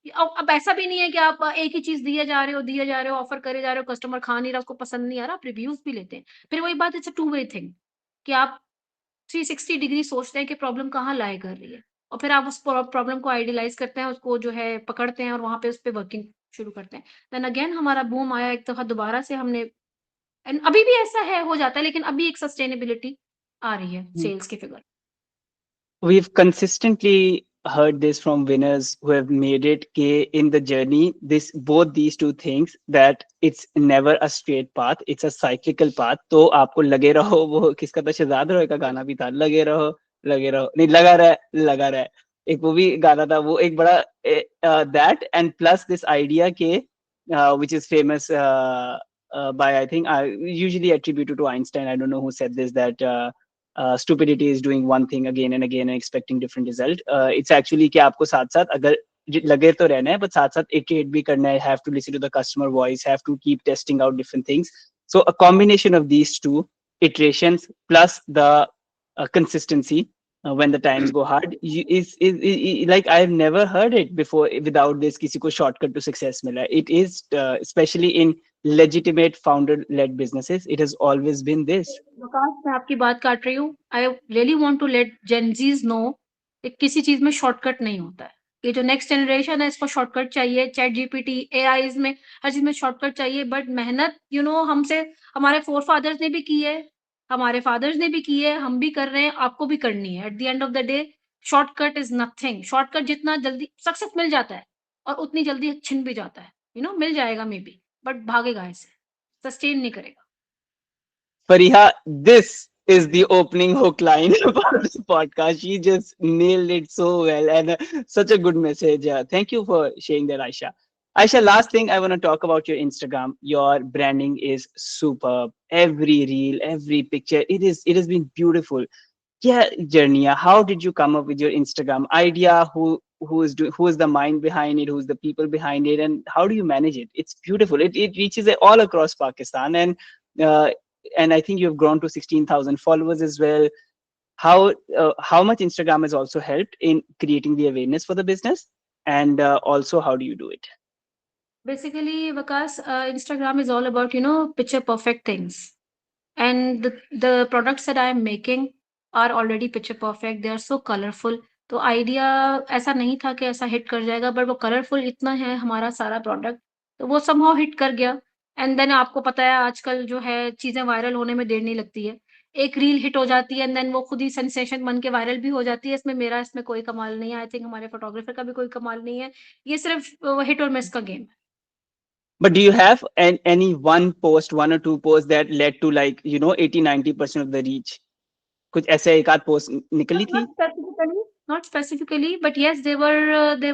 अब ऐसा भी नहीं है कि आप एक ही चीज दिए जा रहे हो ऑफर करे जा रहे हो कस्टमर खा नहीं रहा उसको पसंद नहीं आ रहा आप रिव्यूज भी लेते हैं। फिर वही बात it's a two way thing कि आप 360 डिग्री सोचते हैं कि प्रॉब्लम कहाँ लाई कर रही है और फिर आप उस प्रॉब्लम को आइडियलाइज़ करते हैं, उसको जो है पकड़ते हैं और वहाँ पे उस पे वर्किंग शुरू करते हैं। देन अगेन हमारा बूम आया एक दफ़ा दोबारा से हमने एंड अभी भी ऐसा है, हो जाता है लेकिन अभी एक सस्टेनेबिलिटी आ रही है सेल्स के figure. We've consistently heard this from winners who have made it in the journey, this both these two things, that it's never a straight path, it's a cyclical path. तो आपको लगे रहो, वो किसका था, शहजाद रॉय का गाना भी था, लगे रहो नहीं लगा रहा है, एक वो भी गाना था, वो एक बड़ा that and plus this idea के which is famous by I think usually attributed to Einstein. I don't know who said this, that stupidity is doing one thing again and again and expecting different result. It's actually कि आपको साथ साथ अगर लगे तो रहना है, but साथ साथ iterate भी करना है, have to listen to the customer voice, have to keep testing out different things. So a combination of these two iterations plus the consistency when the times go hard like I've never heard it before without this किसी को shortcut to success मिला. It is especially in legitimate founder led businesses, it has always been this. विकास मैं आपकी बात काट रही हूँ। I really want to let Gen Zs know कि किसी चीज़ में शॉर्टकट नहीं होता है। ये जो नेक्स्ट जनरेशन है इसको शॉर्टकट चाहिए, चैट जीपीटी, एआईज़ में हर चीज़ में शॉर्टकट चाहिए बट मेहनत हमसे हमारे फ़ोरफ़ादर्स ने भी की है, हमारे फादर्स ने भी की है, हम भी कर रहे हैं, आपको भी करनी है। At the end of the day shortcut is nothing. Shortcut जितना जल्दी सक्सेस मिल जाता है और उतनी जल्दी छिन भी जाता है। मिल जाएगा मेबी बट भागेगा ऐसे, सस्टेन नहीं करेगा। Fariha, this is the opening hook line for this podcast. She just nailed it so well and such a good message. Thank you for sharing that, Aisha. Aisha, last thing I want to talk about your Instagram. Your branding is superb. Every reel, every picture, it has been beautiful. Yeah, Jernia, how did you come up with your Instagram idea? Who is the mind behind it? Who's the people behind it? And how do you manage it? It's beautiful. It reaches all across Pakistan and uh, and I think you've grown to 16,000 followers as well. How much Instagram has also helped in creating the awareness for the business, and also how do you do it? Basically, Vikas, Instagram is all about, picture perfect things. And the products that I am making are already picture perfect. They are so colorful. तो idea ऐसा नहीं था कि ऐसा hit कर जाएगा, but वो colourful इतना है हमारा सारा प्रोडक्ट, तो वो समहाउ हिट कर गया। एंड देन आपको पता है आजकल जो है चीज़ें वायरल होने में देर नहीं लगती है। एक रील हिट हो जाती है एंड देन वो खुद ही सेंसेशन बन के वायरल भी हो जाती है। इसमें कोई कमाल नहीं है। आई थिंक हमारे फोटोग्राफर का भी कोई कमाल नहीं है। ये सिर्फ हिट और मिस का गेम है। But do you have any one post, one or two posts that led to, like, 80-90% of the reach? कुछ ऐसे एक आध पोस्ट निकली Not थी? not specifically, not specifically, but yes, there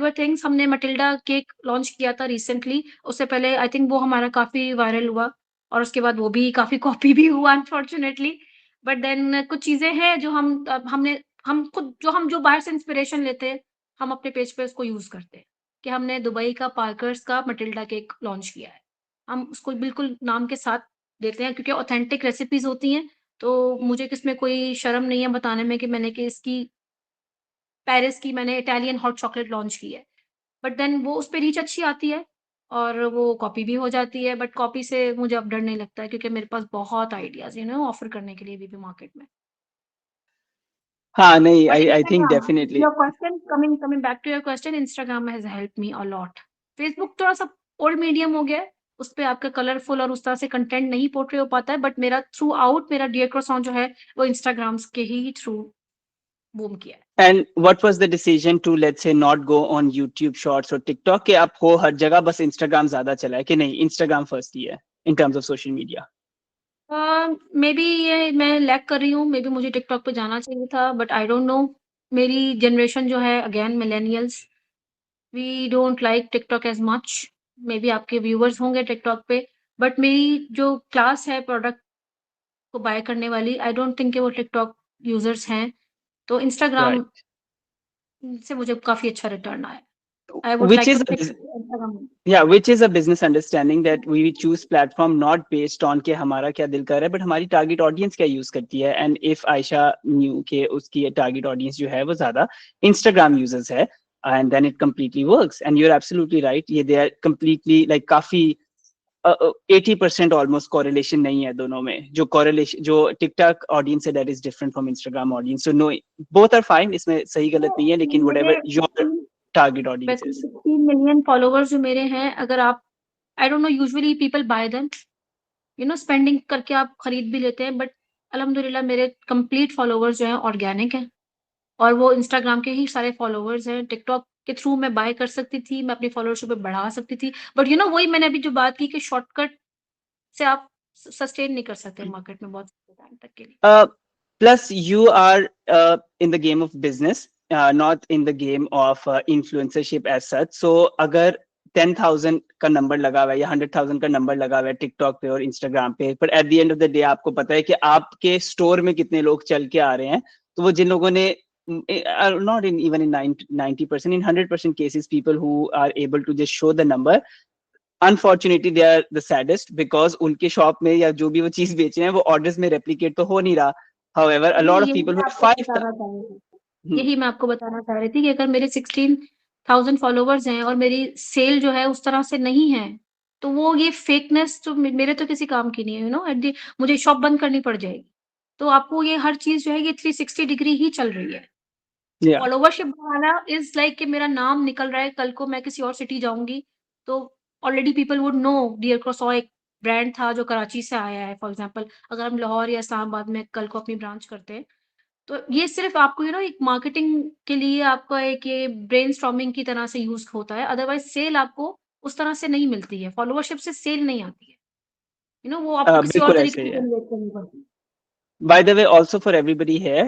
were things। हमने Matilda cake launch किया था recently. उससे पहले आई थिंक वो हमारा काफ़ी वायरल हुआ और उसके बाद वो भी काफ़ी कॉपी भी हुआ अनफॉर्च्यूनेटली। बट देन कुछ चीज़ें हैं जो हम जो बाहर से इंस्पिरेशन लेते हैं, हम अपने पेज पे उसको यूज़ करते हैं। कि हमने दुबई का पार्कर्स का मटिल्डा केक लॉन्च किया है। हम उसको बिल्कुल नाम के साथ देते हैं क्योंकि ऑथेंटिक रेसिपीज़ होती हैं। तो मुझे इसमें कोई शर्म नहीं है बताने में कि इसकी पेरिस की मैंने इटालियन हॉट चॉकलेट लॉन्च की है। बट देन वो उसपे रीच अच्छी आती है और वो कॉपी भी हो जाती है, बट कॉपी से मुझे अब डर नहीं लगता है क्योंकि मेरे पास बहुत आइडियाज़ ऑफ़र करने के लिए अभी भी मार्केट में। हाँ, नहीं, but I think Instagram, definitely. Your question coming back to your question, Instagram has helped me a lot. Facebook थोड़ा-सा ओल्ड मीडियम हो गया है, उसपे आपका कलरफुल और उस तरह से कंटेंट नहीं पोर्ट्रे हो पाता है, बट मेरा थ्रू आउट मेरा डियर क्रॉसॉन जो है, वो इंस्टाग्राम्स के ही थ्रू बूम किया है। And what was the decision to, let's say, not go on YouTube Shorts or TikTok? कि आप हो हर जगह, बस Instagram ज्यादा चला है कि नहीं, Instagram first ही है in terms of social media? Maybe ये मैं लैग कर रही हूँ, मेबी मुझे टिकटॉक पे जाना चाहिए था, बट आई डोंट नो। मेरी जनरेशन जो है again millennials, we don't like TikTok as much. Maybe आपके व्यूअर्स होंगे टिकटॉक पे, बट मेरी जो क्लास है प्रोडक्ट को बाय करने वाली, आई डोंट थिंक कि वो टिकटॉक यूज़र्स हैं। तो Right. इंस्टाग्राम से मुझे काफ़ी अच्छा रिटर्न आया। I would Which like to is stick to Instagram. yeah, which is a business understanding that we choose platform not based on कि हमारा क्या दिल कर रहा है, but हमारी target audience क्या use करती है। And if Aisha knew कि उसकी target audience जो है वो ज़्यादा Instagram users है, and then it completely works. And you're absolutely right, ये they are completely like काफी 80% almost correlation नहीं है दोनों में। जो correlation जो TikTok audience है, that is different from Instagram audience. So no, both are fine, इसमें सही गलत नहीं है, लेकिन मेरे whatever your target audience वैसे is. 16 मिलियन फॉलोवर्स जो मेरे हैं, अगर आप आई don't know usually people bye them, spending करके आप खरीद भी लेते हैं, बट अल्हम्दुलिल्लाह मेरे कंप्लीट फॉलोवर्स जो हैं ऑर्गेनिक हैं और वो इंस्टाग्राम के ही सारे फॉलोवर्स हैं। टिकटॉक के थ्रू मैं बाय कर सकती थी, मैं अपनी फॉलोअरशिप बढ़ा सकती थी, बट वही मैंने अभी जो बात की कि शॉर्टकट से आप सस्टेन नहीं कर सकते मार्केट में बहुत टाइम तक के लिए। Plus, you are in the game of business, not in the game of influencership as such. So, अगर 10,000 का नंबर लगा हुआ है या 100,000 का नंबर लगा हुआ है टिकटॉक पे और इंस्टाग्राम पे, पर at the end of the day आपको पता है कि आपके स्टोर में कितने लोग चल के आ रहे हैं, तो वो जिन लोगों ने not in even in 90%, in 100% cases, people who are able to just show the number, unfortunately they are the saddest, because उनके शॉप में या जो भी वो चीज बेच रहे हैं वो ऑर्डर्स में रेप्लिकेट तो हो नहीं रहा। हाउएवर अ लॉट ऑफ यही पीपल मैं हु आपको फाइव। बताना चाह रही थी। यही मैं आपको बताना चाह रही थी कि अगर मेरे 16,000 फॉलोवर्स हैं और मेरी सेल जो है उस तरह से नहीं है, तो वो ये फेकनेस तो मेरे तो किसी काम की नहीं है। मुझे शॉप बंद करनी पड़ जाएगी। तो आपको ये हर चीज़ जो है ये 360 डिग्री ही चल रही है। या फॉलोवरशिप बढ़ाना इज़ लाइक कि मेरा नाम निकल रहा है, कल को मैं किसी और सिटी जाऊँगी, तो already people would know Dear Croissant एक ब्रांड था जो कराची से आया है फॉर एग्ज़ाम्पल। अगर हम लाहौर या इस्लामाबाद में कल को अपनी ब्रांच करते हैं, तो ये सिर्फ़ आपको एक मार्केटिंग के लिए आपका एक ये ब्रेनस्टॉर्मिंग की तरह से यूज़ होता है, अदरवाइज़ सेल आपको उस तरह से नहीं मिलती है, फॉलोवरशिप से सेल नहीं आती है। वो आपको किसी और बिल्कुल तरीके ऐसे ही से है। जनरेट करनी पड़ती है। By the way, also for everybody here,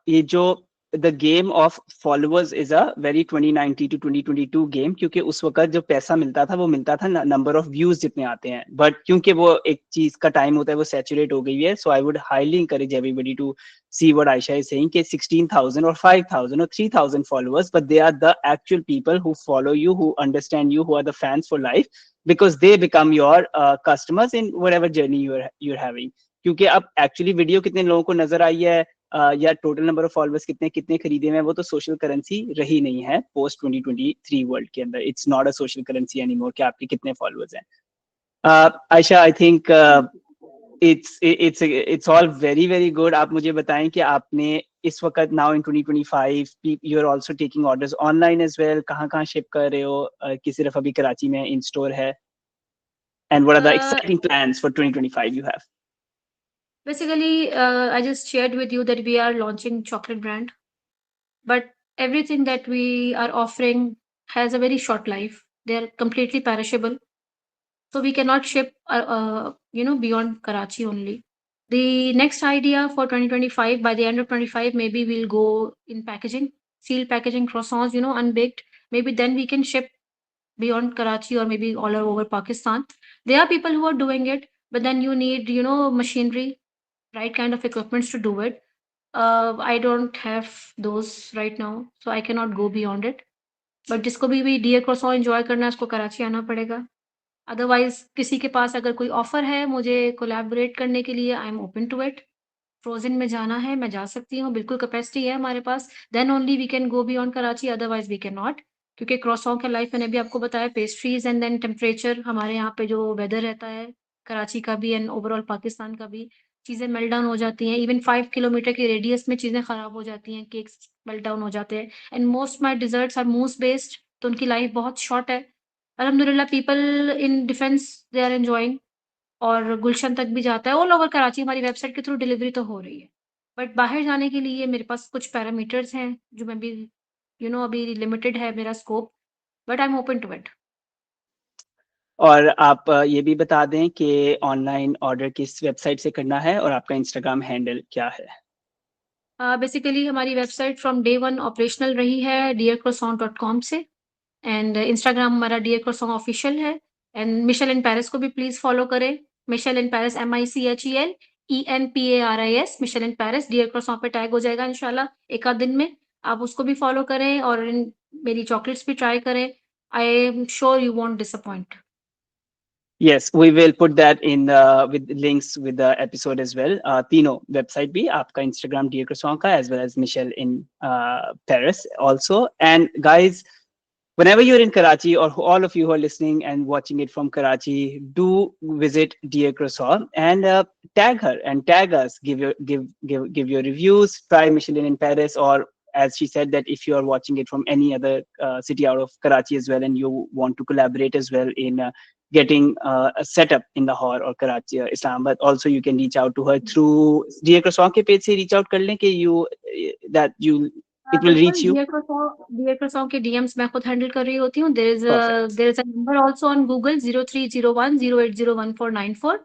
ये जो the game of followers is a very 2019 to 2022 game, क्योंकि उस वक्त जो पैसा मिलता था वो मिलता था नंबर ऑफ व्यूज जितने आते हैं, बट क्योंकि वो एक चीज का टाइम होता है वो सैचुरेट हो गई है। So I would highly encourage everybody to see what Aisha is saying कि 16,000 or 5,000 or 3,000 followers, but they are the actual people who follow you, who understand you, who are the fans for life, because they become your customers in whatever journey you're having. क्योंकि अब actually video कितने लोगों को नजर आई है या total number of followers कितने कितने खरीदे हुए हैं, वो तो सोशल करेंसी रही नहीं है पोस्ट 2023 वर्ल्ड के अंदर. It's not a social currency anymore कि आपके कितने फॉलोअर्स हैं. Ayesha, I think it's all very very good. आप मुझे बताएं कि आपने इस वक्त now in 2025 you're also taking orders online as well. कहाँ शिप कर रहे हो कि सिर्फ अभी कराची में इन स्टोर है, and what are the Uh, exciting plans for 2025 you have? Basically, I just shared with you that we are launching chocolate brand, but everything that we are offering has a very short life. They are completely perishable, so we cannot ship, beyond Karachi only. The next idea for 2025, by the end of 25, maybe we'll go in packaging, seal packaging croissants, unbaked. Maybe then we can ship beyond Karachi or maybe all over Pakistan. There are people who are doing it, but then you need, machinery, right kind of equipments to do it. I don't have those right now, so I cannot go beyond it. But जिसको भी dear क्रॉसॉन enjoy करना है उसको कराची आना पड़ेगा. Otherwise किसी के पास अगर कोई ऑफर है मुझे कोलैबोरेट करने के लिए, I am open to it. Frozen में जाना है मैं जा सकती हूँ, बिल्कुल कैपेसिटी है हमारे पास. Then only we can go beyond Karachi, otherwise we can not. क्योंकि क्रॉसॉन का लाइफ मैंने भी आपको बताया, पेस्ट्रीज एंड देन टेम्परेचर, हमारे यहाँ पे जो वेदर रहता है कराची का भी एंड ओवरऑल पाकिस्तान का भी, चीज़ें मेल्ट डाउन हो जाती हैं. इवन 5 किलोमीटर के रेडियस में चीज़ें खराब हो जाती हैं, केक्स मेल्ट डाउन हो जाते हैं. And most my desserts are mousse based, तो उनकी लाइफ बहुत शॉर्ट है. अलहमदुलिल्लाह people in Defence they are enjoying, और गुलशन तक भी जाता है ऑल ओवर कराची. हमारी वेबसाइट के थ्रू डिलीवरी तो हो रही है, बट बाहर जाने के लिए मेरे पास कुछ पैरामीटर्स हैं जो मैं भी, अभी लिमिटेड है मेरा scope, but I am open to it. और आप ये भी बता दें कि ऑनलाइन ऑर्डर किस वेबसाइट से करना है और आपका इंस्टाग्राम हैंडल क्या है? बेसिकली हमारी website from day one operational रही है dearcroissant.com से, एंड इंस्टाग्राम हमारा डियर croissant ऑफिशियल है. एंड मिशेल इन पेरिस को भी प्लीज फॉलो करें. Michel in Paris MICHEL ENPARIS, Michel in Paris dear croissant पे टैग हो जाएगा इंशाल्लाह एक आध दिन में. आप उसको भी फॉलो करें और मेरी चॉकलेट्स भी ट्राई करें. I am sure you want disappoint. Yes, we will put that in with links with the episode as well. तीनों website भी आपका Instagram Dear Croissant का as well as Michelle in Paris also. And guys, whenever you're in Karachi or all of you who are listening and watching it from Karachi, do visit Dear Croissant and tag her and tag us. Give your reviews. Try Michelin in Paris, or as she said that if you are watching it from any other city out of Karachi as well and you want to collaborate as well in getting a setup in Lahore or Karachi or Islamabad, also you can reach out to her through Dear Croissant के page से reach out कर लें कि it will बिल्कुल, reach you. Dear croissant के DMs मैं खुद handle कर रही होती हूँ. Perfect. There is a number also on Google 0301080194.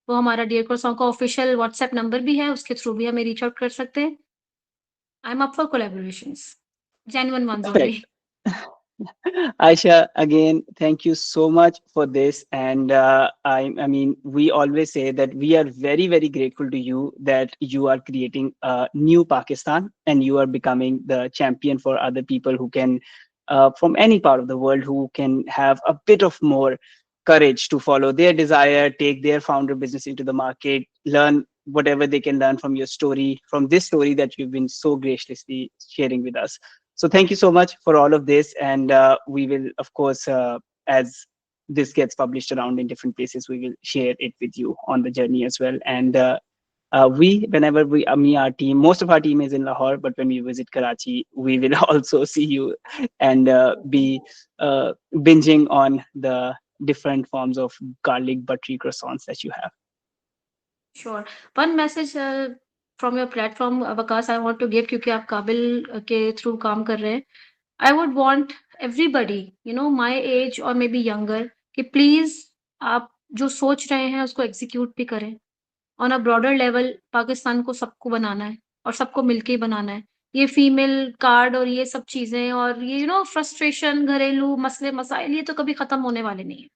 वो हमारा डियर croissant का ऑफिशियल व्हाट्सएप नंबर भी है, उसके थ्रू भी हमें रीच आउट कर सकते हैं. I am up for collaborations, genuine ones only. Perfect. Aisha, again, thank you so much for this. And I mean, we always say that we are very, very grateful to you that you are creating a new Pakistan and you are becoming the champion for other people who can, from any part of the world, who can have a bit of more courage to follow their desire, take their founder business into the market, learn whatever they can learn from your story, from this story that you've been so graciously sharing with us. So thank you so much for all of this. And we will, of course, as this gets published around in different places, we will share it with you on the journey as well. And whenever me, our team, most of our team is in Lahore, but when we visit Karachi, we will also see you and be binging on the different forms of garlic buttery croissants that you have. Sure. One message from your platform Waqas I want to give, क्योंकि आप काबिल के through काम कर रहे हैं. I would want everybody, my age or maybe younger, कि please आप जो सोच रहे हैं उसको एग्जीक्यूट भी करें. On a broader level Pakistan को सबको बनाना है और सबको मिलके ही बनाना है. ये फीमेल कार्ड और ये सब चीजें और ये फ्रस्ट्रेशन, घरेलू मसले मसाइल, ये तो कभी खत्म होने वाले नहीं है.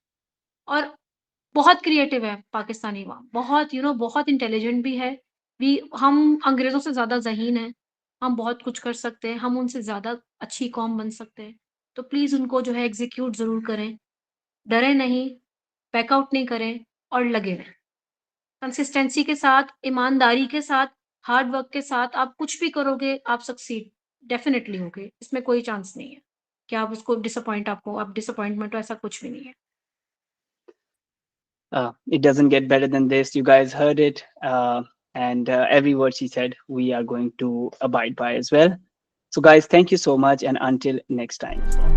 और बहुत क्रिएटिव है पाकिस्तानी अवाम, बहुत बहुत इंटेलिजेंट भी है. हम अंग्रेजों से ज्यादा ज़हीन हैं. हम बहुत कुछ कर सकते हैं, हम उनसे ज्यादा अच्छी कौम बन सकते हैं. तो प्लीज उनको जो है एग्जीक्यूट जरूर करें, डरे नहीं, बैकआउट नहीं करें और लगे रहें. कंसिस्टेंसी के साथ, ईमानदारी के साथ, हार्ड वर्क के साथ आप कुछ भी करोगे, आप सक्सीड डेफिनिटली होगे। इसमें कोई चांस नहीं है कि आप उसको आप डिसअपॉइंटमेंट हो, ऐसा कुछ भी नहीं है। It doesn't get better than this. You guys heard it. And every word she said, we are going to abide by as well. So, guys, thank you so much. And until next time.